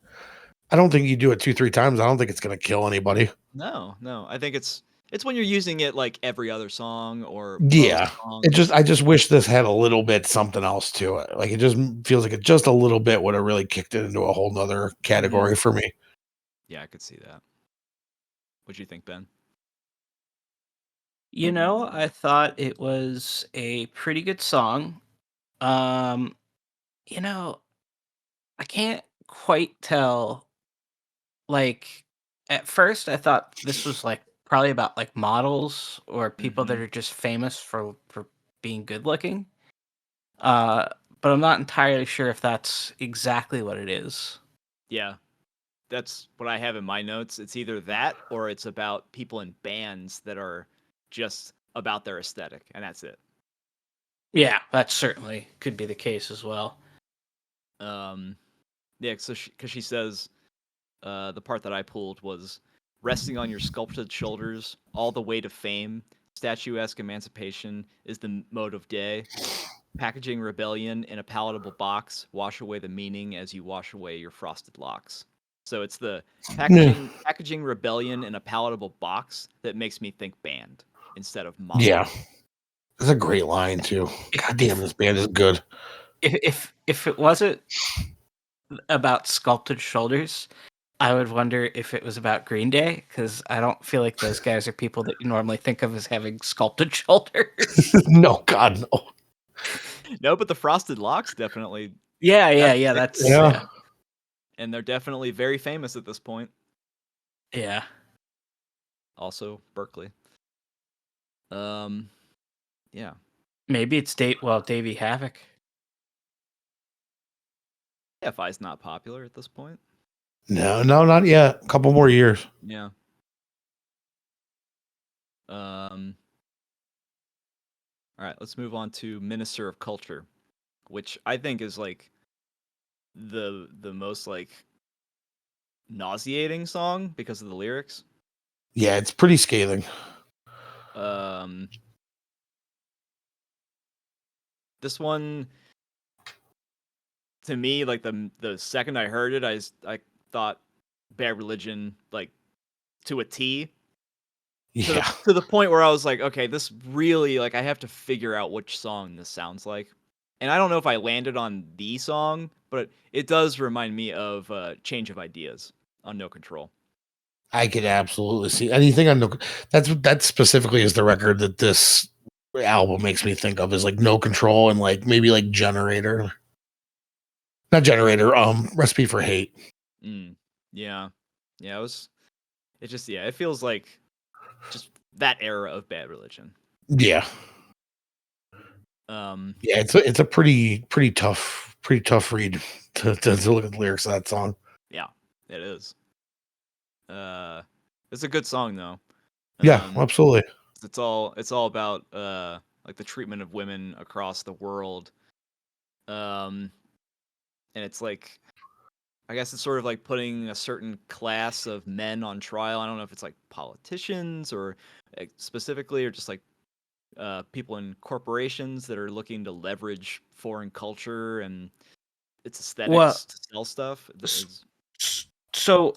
I don't think you do it 2-3 times. I don't think it's gonna kill anybody. No. I think it's when you're using it like every other song or Yeah, most I just wish this had a little bit something else to it. Like it just feels like it just a little bit would have really kicked it into a whole nother category for me. Yeah, I could see that. What'd you think, Ben? You know, I thought it was a pretty good song. You know, I can't quite tell. Like, at first, I thought this was like probably about like models or people that Mm-hmm. are just famous for being good looking. Uh, but I'm not entirely sure if that's exactly what it is. Yeah, that's what I have in my notes. It's either that or it's about people in bands that are just about their aesthetic, and that's it. Yeah, that certainly could be the case as well. Um, yeah, so because she says the part that I pulled was resting on your sculpted shoulders, all the way to fame, statuesque emancipation is the mode of day. Packaging rebellion in a palatable box, wash away the meaning as you wash away your frosted locks. So it's the Yeah. packaging rebellion in a palatable box that makes me think band instead of model. Yeah. That's a great line too. If God damn, if this band is good. if it wasn't about sculpted shoulders, I would wonder if it was about Green Day, because I don't feel like those guys are people that you normally think of as having sculpted shoulders. No, God, no. No, but the frosted locks definitely Yeah. they- That's Yeah. and they're definitely very famous at this point. yeah. Also Berkeley. Um yeah. Maybe it's Davey Havoc. FI's not popular at this point. No, not yet. A couple more years. Yeah. Um all right, let's move on to Minister of Culture, which I think is like the most like nauseating song because of the lyrics. Yeah, it's pretty scathing. Um this one to me, like the second I heard it, I thought Bad Religion like to a T. Yeah. To the point where I was like, okay, this really like I have to figure out which song this sounds like. And I don't know if I landed on the song, but it does remind me of Change of Ideas on No Control. I could absolutely see anything on that specifically is the record that this album makes me think of is like No Control and like maybe like Generator. Not Generator, Recipe for Hate. Mm, yeah. Yeah, it feels like just that era of Bad Religion. Yeah. Um Yeah, it's a pretty tough read to look at the lyrics of that song. yeah, it is. It's a good song though. Yeah, Um absolutely. it's all about like the treatment of women across the world. Um and it's like I guess it's sort of like putting a certain class of men on trial. I don't know if it's like politicians or specifically or just like people in corporations that are looking to leverage foreign culture and its Well, aesthetics to sell stuff. s- so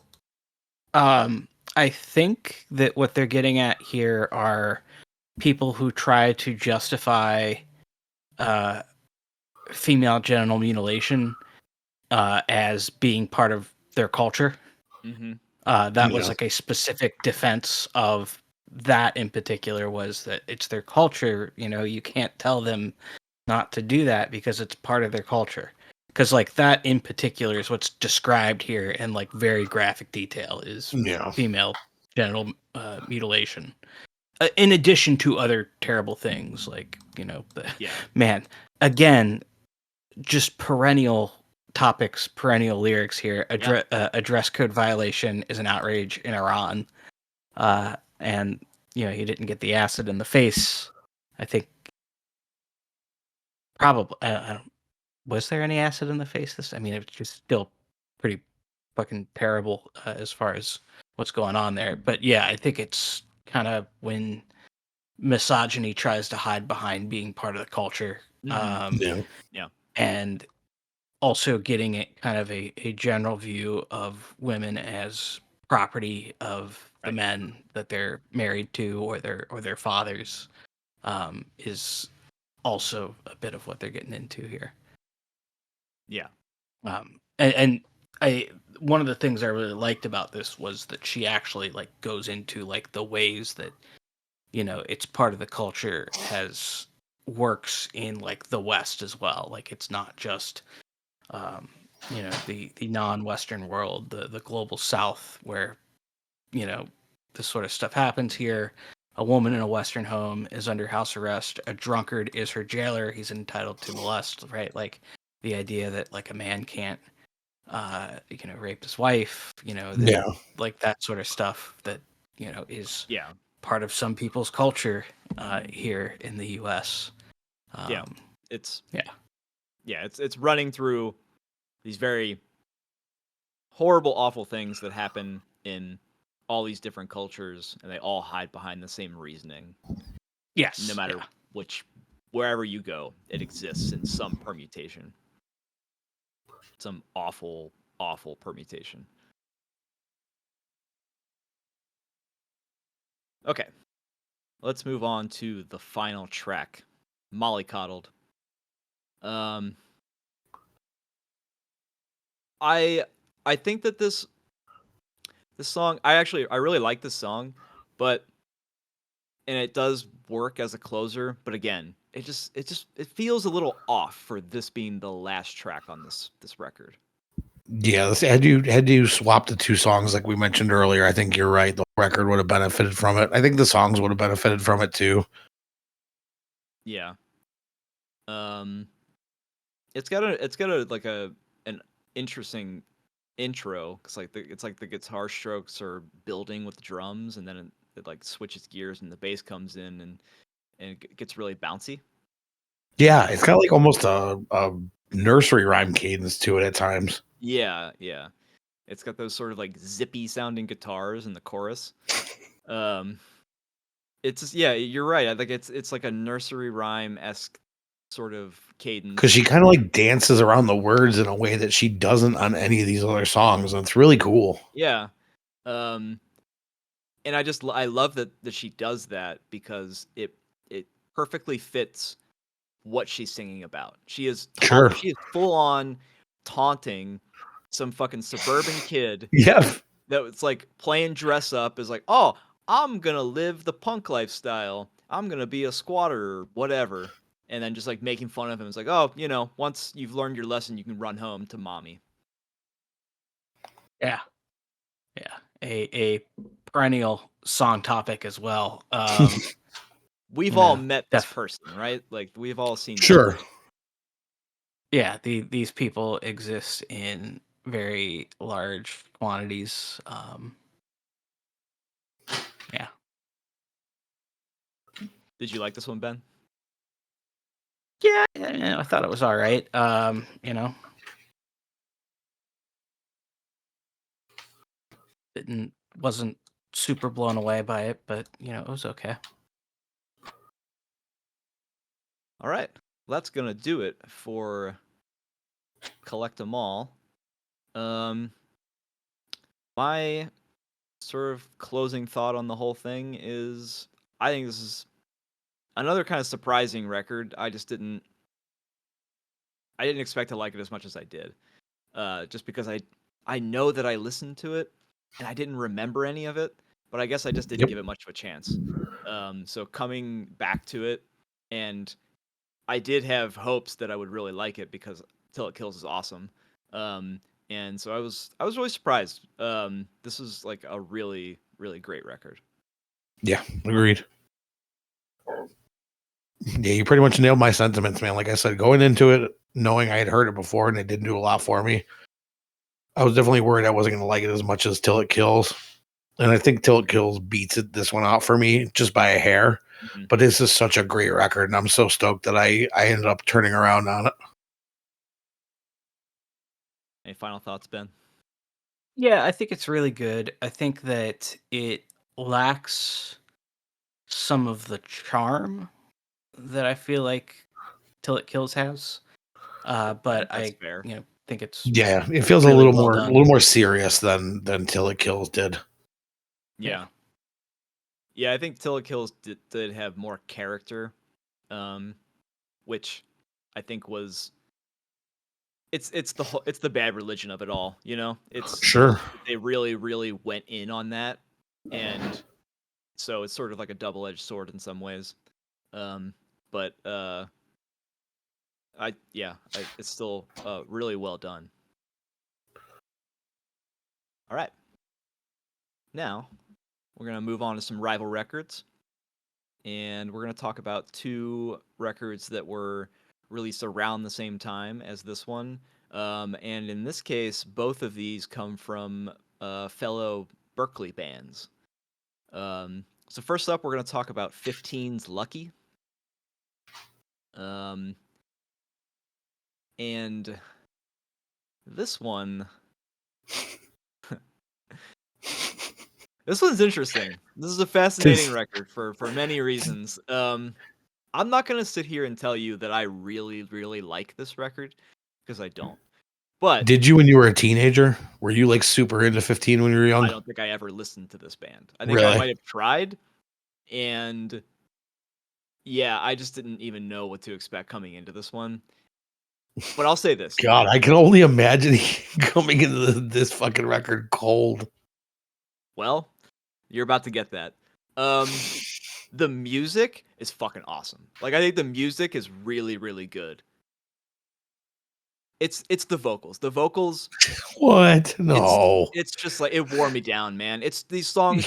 I think that what they're getting at here are people who try to justify uh, female genital mutilation as being part of their culture. Mm-hmm. That was Yeah. like a specific defense of that in particular was that it's their culture. You know, you can't tell them not to do that because it's part of their culture. Because like that in particular is what's described here in like very graphic detail is Yeah. female genital mutilation. In addition to other terrible things like Yeah. man, again, just perennial topics, perennial lyrics here. A dress code violation is an outrage in Iran, and he didn't get the acid in the face. I think probably. Was there any acid in the face? I mean, it's just still pretty fucking terrible as far as what's going on there. But yeah, I think it's kind of when misogyny tries to hide behind being part of the culture, Mm-hmm. Yeah. and also getting it kind of a general view of women as property of the Right. men that they're married to or their fathers, is also a bit of what they're getting into here. Yeah. And I one of the things I really liked about this was that she actually like goes into like the ways that it's part of the culture works in like the West as well. Like it's not just the non-Western world, the global South, where this sort of stuff happens here. A woman in a Western home is under house arrest. A drunkard is her jailer. He's entitled to molest, right? Like the idea that like a man can't, rape his wife, Yeah. like that sort of stuff that, is Yeah. part of some people's culture here in the U.S. Yeah. It's yeah, it's running through these very horrible, awful things that happen in all these different cultures, and they all hide behind the same reasoning. yes, No matter wherever you go, it exists in some permutation, some awful, awful permutation. Okay, let's move on to the final track, Mollycoddled. I think that this song, I really like this song, but and it does work as a closer, but again, it feels a little off for this being the last track on this record. Yeah, had you swapped the two songs like we mentioned earlier, I think you're right. The record would have benefited from it. I think the songs would have benefited from it too. Yeah. It's got a like an interesting intro because it's like the guitar strokes are building with the drums, and then it like switches gears and the bass comes in and it gets really bouncy. Yeah, it's got like almost a nursery rhyme cadence to it at times. Yeah, yeah. It's got those sort of like zippy sounding guitars in the chorus. Um, it's just, yeah, you're right. I think it's like a nursery rhyme esque sort of cadence. Because she kind of like dances around the words in a way that she doesn't on any of these other songs, and it's really cool. Yeah. Um, and I love that she does that because it perfectly fits what she's singing about. She is Sure. she is full on taunting some fucking suburban kid Yeah. that was like playing dress up, is like, "Oh, I'm gonna live the punk lifestyle. I'm gonna be a squatter or whatever." And then just like making fun of him. It's like, "Oh, once you've learned your lesson, you can run home to mommy." yeah, yeah. A perennial song topic as well. We've You all know, met this person, right? Like we've all seen this Sure. person. yeah, these people exist in very large quantities. Yeah. Did you like this one, Ben? Yeah, I thought it was all right. Wasn't super blown away by it, but it was okay. All right. That's going to do it for Collect 'em All. My sort of closing thought on the whole thing is I think this is another kind of surprising record. I didn't expect to like it as much as I did. Just because I know that I listened to it and I didn't remember any of it, but I guess I just didn't give it much of a chance. So coming back to it, and I did have hopes that I would really like it because Till It Kills is awesome. And so I was really surprised. This is like a really, really great record. Yeah, agreed. Yeah, you pretty much nailed my sentiments, man. Like I said, going into it, knowing I had heard it before and it didn't do a lot for me, I was definitely worried I wasn't going to like it as much as Till It Kills. And I think Till It Kills beats this one out for me just by a hair. Mm-hmm. But this is such a great record, and I'm so stoked that I ended up turning around on it. Any final thoughts, Ben? Yeah, I think it's really good. I think that it lacks some of the charm that I feel like Till It Kills has. But That's I fair. think it's Yeah, it feels really a well done. little more serious than Till It Kills did. Yeah. Yeah, I think Till It Kills did have more character, which I think was it's the bad religion of it all, It's Sure. they really, really went in on that, and so it's sort of like a double-edged sword in some ways. But it's still really well done. All right. Now, we're going to move on to some rival records. And we're going to talk about 2 records that were released around the same time as this one. And in this case, both of these come from fellow Berkeley bands. So first up, we're going to talk about 15's Lucky. And this one... This one's interesting. This is a fascinating record for many reasons. I'm not gonna sit here and tell you that I really, really like this record, because I don't. But Did you when you were a teenager? Were you like super into 15 when you were young? I don't think I ever listened to this band. I think I might have tried, and yeah, I just didn't even know what to expect coming into this one. But I'll say this. God, I can only imagine coming into this fucking record cold. Well, you're about to get that. The music is fucking awesome. Like, I think the music is really, really good. It's the vocals. The vocals. What? No. It's just like, it wore me down, man. It's these songs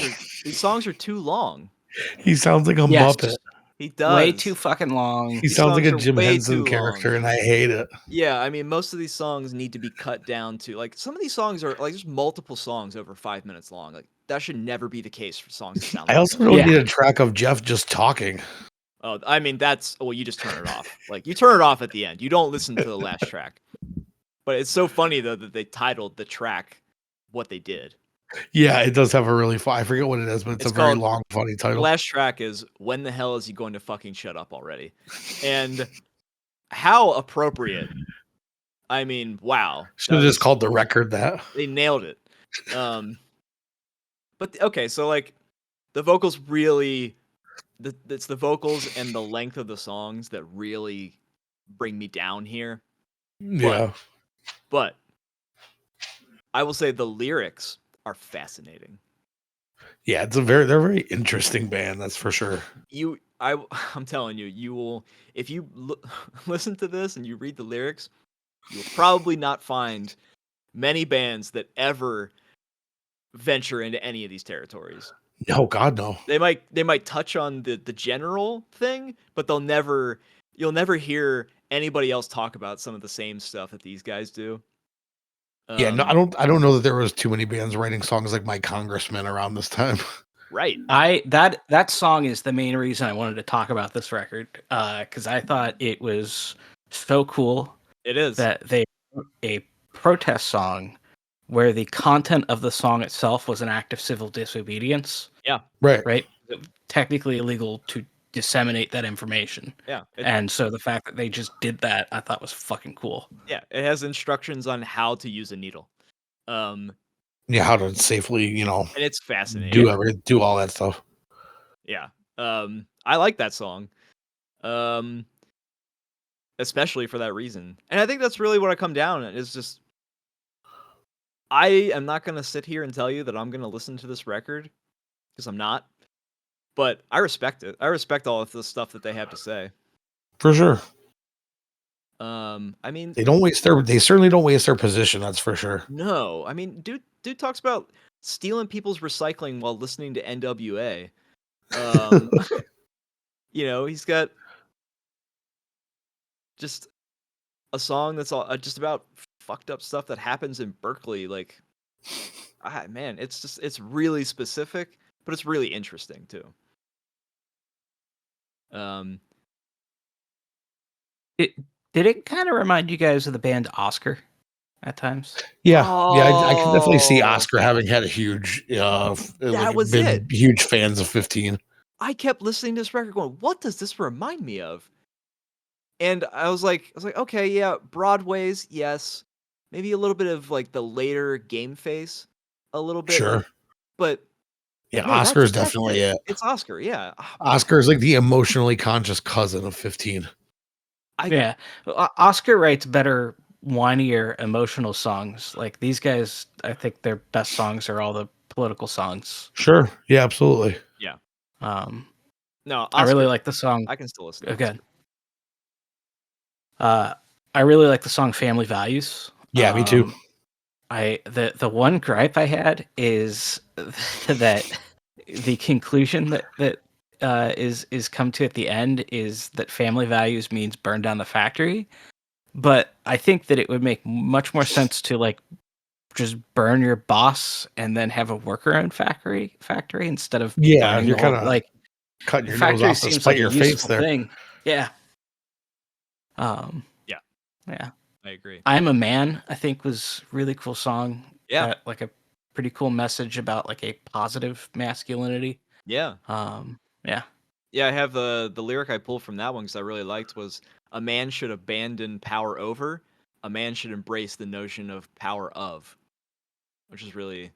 are too long. He sounds like a Muppet. He does. Way too fucking long. He sounds like a Jim Henson character, and I hate it. Yeah, I mean, most of these songs need to be cut down to, like, some of these songs are like, there's multiple songs over 5 minutes long. Like, that should never be the case for songs that sound I also don't need a track of Jeff just talking. Oh, I mean, you just turn it off. Like, you turn it off at the end. You don't listen to the last track. But it's so funny, though, that they titled the track what they did. Yeah, it does have a really I forget what it is, but it's a very long, funny title. The last track is When the Hell Is He Going to Fucking Shut Up Already? And how appropriate. I mean, wow. Should have just called the record that. They nailed it. But, okay, so, like, the vocals really... It's the vocals and the length of the songs that really bring me down here. Yeah. But I will say the lyrics are fascinating. Yeah, they're a very interesting band, that's for sure. I'm telling you, you will, if you listen to this and you read the lyrics, you'll probably not find many bands that ever venture into any of these territories. No, God, no. They might touch on the general thing, but you'll never hear anybody else talk about some of the same stuff that these guys do. Yeah, no, I don't know that there was too many bands writing songs like My Congressman around this time. Right. That song is the main reason I wanted to talk about this record, because I thought it was so cool. It is that they wrote a protest song where the content of the song itself was an act of civil disobedience. Yeah. Right. Technically illegal to disseminate that information. Yeah. And so the fact that they just did that, I thought was fucking cool. Yeah, it has instructions on how to use a needle. Yeah, how to safely, and it's fascinating. Do all that stuff. Yeah. I like that song. Especially for that reason. And I think that's really what I come down at, is just I am not going to sit here and tell you that I'm going to listen to this record, because I'm not. But I respect it. I respect all of the stuff that they have to say. For sure. I mean, they certainly don't waste their position, that's for sure. No. I mean, dude talks about stealing people's recycling while listening to NWA. He's got just a song that's all just about fucked up stuff that happens in Berkeley. Like, man, it's really specific, but it's really interesting too. Did it kind of remind you guys of the band Oscar at times? Yeah, I can definitely see Oscar having had a huge, huge fans of 15. I kept listening to this record going, what does this remind me of? And I was like, okay, yeah, Broadway's, yes. Maybe a little bit of like the later Game Face, a little bit. Sure. But yeah, Oscar's definitely it. It's Oscar, yeah. Oscar is like the emotionally conscious cousin of 15. Oscar writes better, whinier, emotional songs. Like these guys, I think their best songs are all the political songs. Sure. Yeah, absolutely. Yeah. No, Oscar, I really like the song. I can still listen. Again. I really like the song "Family Values." Yeah, me too. The one gripe I had is that the conclusion that is come to at the end is that family values means burn down the factory. But I think that it would make much more sense to like just burn your boss and then have a worker-owned factory instead of Yeah, burning you're the whole kind of like cutting your nose factory off to seems spite like a your face useful there. thing. Yeah. Um, Yeah, yeah. I agree. I'm a Man, I think was really cool song. Yeah. Got like a pretty cool message about like a positive masculinity. Yeah. Yeah. Yeah, I have the lyric I pulled from that one because I really liked was a man should abandon power over, a man should embrace the notion of power of, which is really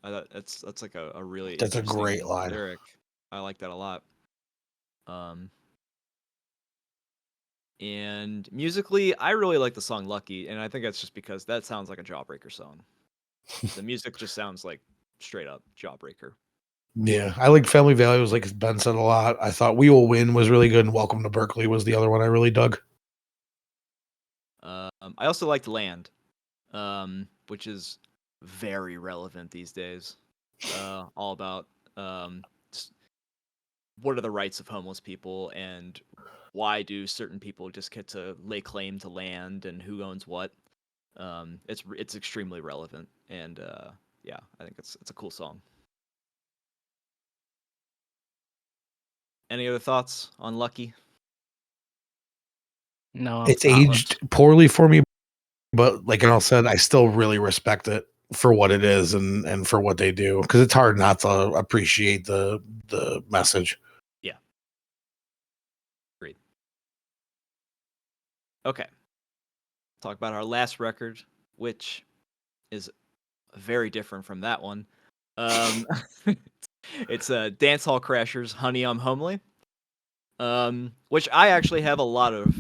I thought that's like a really That's a interesting great line. lyric. I like that a lot. And musically, I really like the song Lucky, and I think that's just because that sounds like a Jawbreaker song. The music just sounds like straight up Jawbreaker. Yeah, I like Family Values, like Ben said a lot. I thought We Will Win was really good, and Welcome to Berkeley was the other one I really dug. I also liked Land, which is very relevant these days. All about just what are the rights of homeless people and why do certain people just get to lay claim to land and who owns what. It's extremely relevant, and yeah, I think it's a cool song. Any other thoughts on Lucky? No, It's not aged poorly for me, but like Al said, I still really respect it for what it is and for what they do because it's hard not to appreciate the message. Yeah. Agreed. Okay. Talk about our last record, which is very different from that one. It's Dance Hall Crashers, Honey, I'm Homely, which I actually have a lot of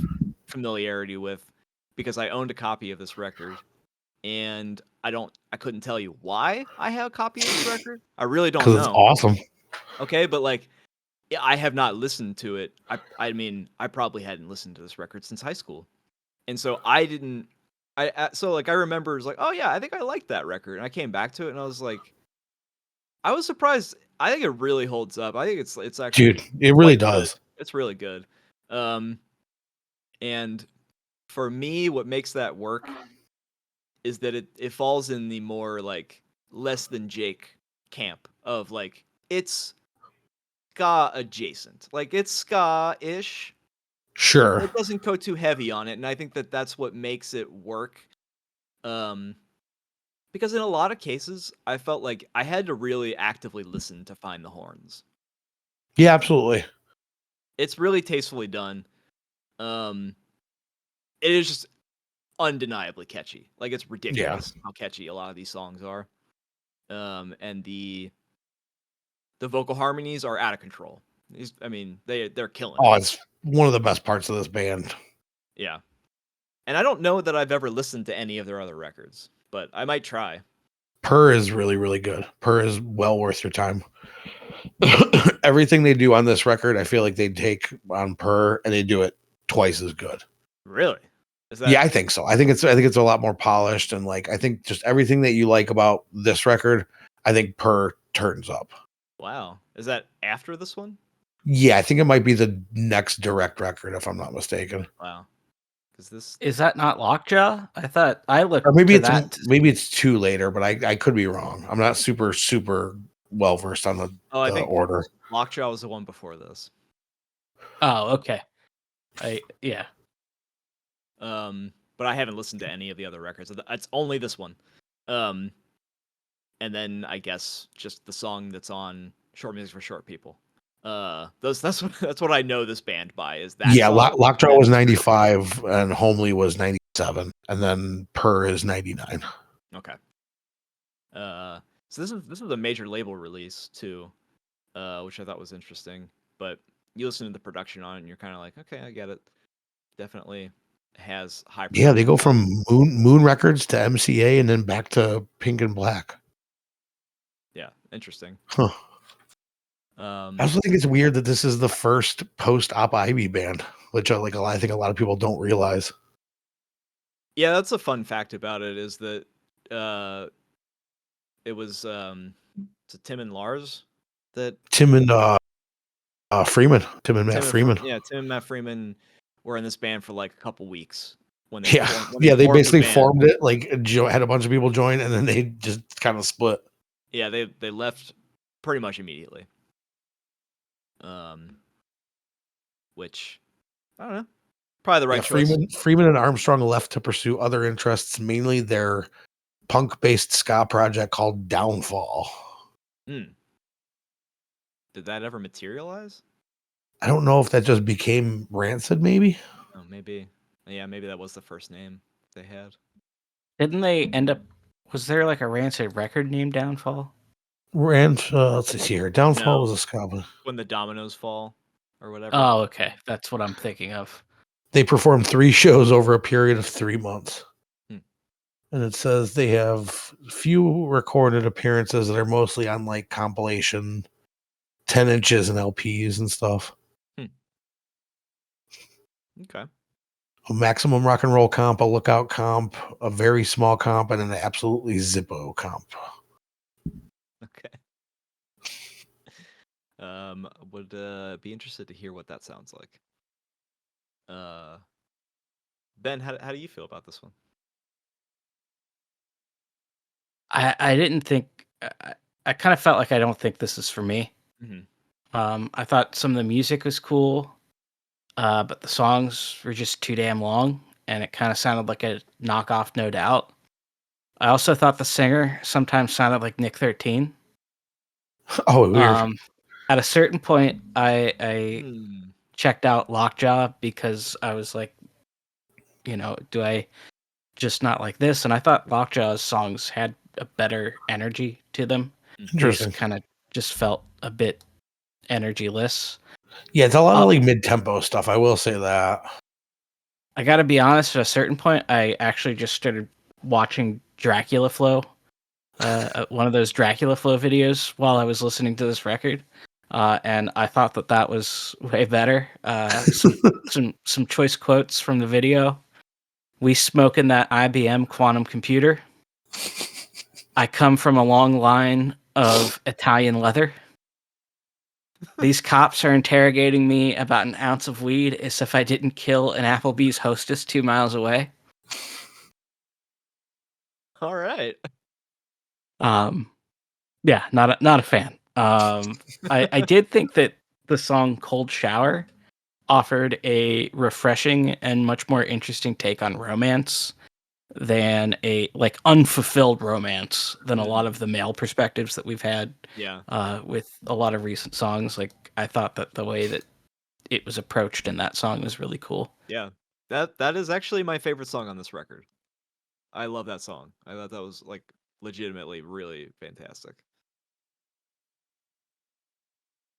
familiarity with because I owned a copy of this record, and I couldn't tell you why I have a copy of this record. I really don't Because it's know. awesome. Okay, but like, yeah, I have not listened to it. I mean, I probably hadn't listened to this record since high school, and so I didn't. So like I remember it was like, oh yeah, I think I liked that record, and I came back to it, and I was like, I was surprised. I think it really holds up. I think it's actually Dude, it really quite good. does. It's really good. And for me, what makes that work is that it falls in the more like less than Jake camp of like it's ska adjacent, like it's ska-ish. Sure. It doesn't go too heavy on it, and I think that that's what makes it work. Because in a lot of cases, I felt like I had to really actively listen to find the horns. Yeah, absolutely. It's really tastefully done. It is just undeniably catchy. Like it's ridiculous how catchy a lot of these songs are. And the vocal harmonies are out of control. I mean, they're killing. Oh, it's one of the best parts of this band. Yeah. And I don't know that I've ever listened to any of their other records, but I might try. Purr is really, really good. Purr is well worth your time. Everything they do on this record, I feel like they take on Purr and they do it twice as good. Really? Is that... Yeah, I think so. I think it's a lot more polished, and like I think just everything that you like about this record, I think Purr turns up. Wow. Is that after this one? Yeah, I think it might be the next direct record if I'm not mistaken. Wow. Because this Is that not Lockjaw? I thought I looked. Or maybe to it's maybe it's too later, but I could be wrong. I'm not super well versed on the I think order. Lockjaw was the one before this. Oh, okay. Yeah. But I haven't listened to any of the other records. It's only this one. And then I guess just the song that's on Short Music for Short People. That's what I know this band by is that. Yeah, song. Lockjaw was 95 and Homely was 97, and then Purr is 99. Okay. So this is a major label release too, which I thought was interesting. But you listen to the production on it, and you're kind of like, okay, I get it. Definitely has high. Yeah, they go from Moon Records to MCA and then back to Pink and Black. Yeah, interesting. Huh. I also think it's weird that this is the first post-Op Ivy band, which I think a lot of people don't realize. Yeah, that's a fun fact about it is that it was Tim and Lars that Tim and Freeman. Tim and Matt Freeman. Tim and Matt Freeman were in this band for like a couple weeks when they Yeah, they formed basically the band. formed it. Like had a bunch of people join, and then they just kind of split. Yeah, they left pretty much immediately. Which I don't know, probably the right choice. Freeman and Armstrong left to pursue other interests, mainly their punk-based ska project called Downfall. Did that ever materialize? I don't know if that just became Rancid, maybe. Oh, maybe. Yeah, maybe that was the first name they had. Didn't they end up? Was there like a Rancid record named Downfall? Let's see here. Downfall No. was a ska. When the dominoes fall, or whatever. Oh, okay, that's what I'm thinking of. They performed 3 shows over a period of 3 months. And it says they have few recorded appearances that are mostly on like compilation 10 inches and LPs and stuff. Okay. A maximum rock and roll comp, a lookout comp, a very small comp, and an absolutely Zippo comp. Okay. Would be interested to hear what that sounds like. Ben, how do you feel about this one? I didn't think. I kind of felt like I don't think this is for me. I thought some of the music was cool, but the songs were just too damn long, and it kind of sounded like a knockoff, No Doubt. I also thought the singer sometimes sounded like Nick 13. Oh, weird. At a certain point, I checked out Lockjaw because I was like, do I just not like this? And I thought Lockjaw's songs had a better energy to them. Interesting. Kind of just felt a bit energyless. Yeah, it's a lot of like mid-tempo stuff. I will say that. I got to be honest. At a certain point, I actually just started watching Dracula Flow, one of those Dracula Flow videos, while I was listening to this record, and I thought that was way better. Some choice quotes from the video. "We smoke in that IBM quantum computer. I come from a long line of Italian leather. These cops are interrogating me about an ounce of weed as if I didn't kill an Applebee's hostess 2 miles away." All right. Yeah, not a fan. I did think that the song "Cold Shower" offered a refreshing and much more interesting take on romance than a like unfulfilled romance than a lot of the male perspectives that we've had. Yeah. With a lot of recent songs, like I thought that the way that it was approached in that song was really cool. Yeah. That is actually my favorite song on this record. I love that song. I thought that was like legitimately really fantastic.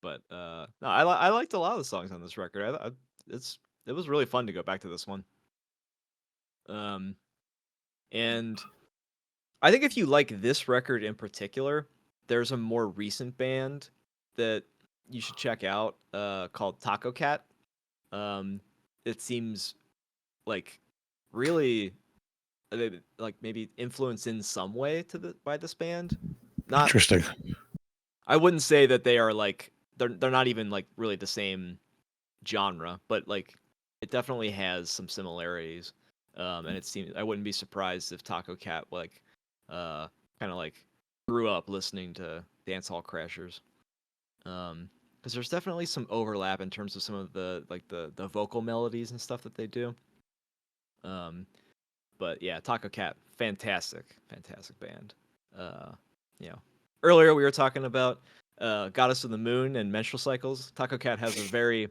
But no, I liked a lot of the songs on this record. It was really fun to go back to this one. And I think if you like this record in particular, there's a more recent band that you should check out called Taco Cat. It seems like really like maybe influenced in some way by this band. Not interesting. I wouldn't say that they are like they're not even like really the same genre, but like it definitely has some similarities. And it seems I wouldn't be surprised if Taco Cat like kind of like grew up listening to Dancehall Crashers. Because there's definitely some overlap in terms of some of the like the vocal melodies and stuff that they do. But yeah, Taco Cat, fantastic band. Earlier we were talking about Goddess of the Moon and menstrual cycles. Taco Cat has a very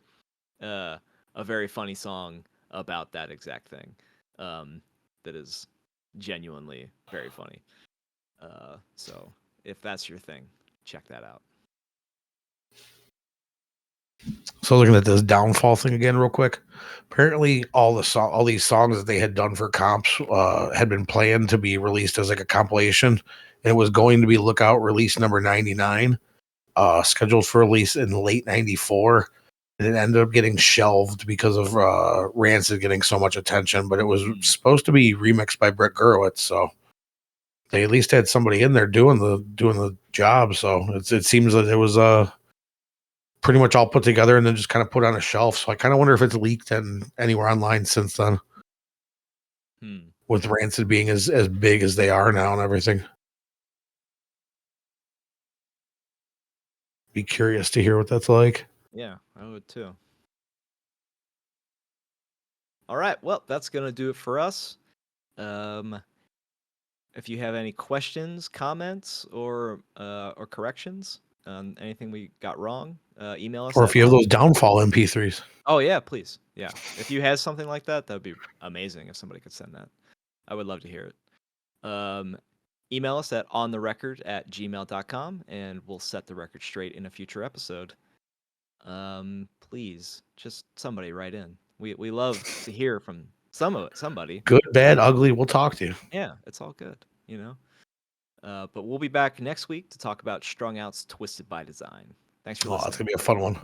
funny song about that exact thing. That is genuinely very funny. So if that's your thing, check that out. So looking at this Downfall thing again real quick. Apparently all these songs that they had done for comps had been planned to be released as like a compilation. And it was going to be Lookout release number 99, scheduled for release in late 94. And it ended up getting shelved because of Rancid getting so much attention. But it was supposed to be remixed by Brett Gurewitz. So they at least had somebody in there doing the job. So it seems that it was pretty much all put together and then just kind of put on a shelf. So I kind of wonder if it's leaked and anywhere online since then. With Rancid being as big as they are now and everything. Be curious to hear what that's like. Yeah, I would too. All right, well, that's gonna do it for us. If you have any questions, comments, or corrections on anything we got wrong, email us. Or if you have those downfall MP3s. Oh yeah, please. Yeah, if you had something like that, that'd be amazing. If somebody could send that, I would love to hear it. Email us at ontherecord@gmail.com, and we'll set the record straight in a future episode. Please, just somebody write in. We love to hear from somebody. Good, bad, ugly, we'll talk to you. Yeah, it's all good, But we'll be back next week to talk about Strung Out's Twisted by Design. Thanks for listening. That's going to be a fun one.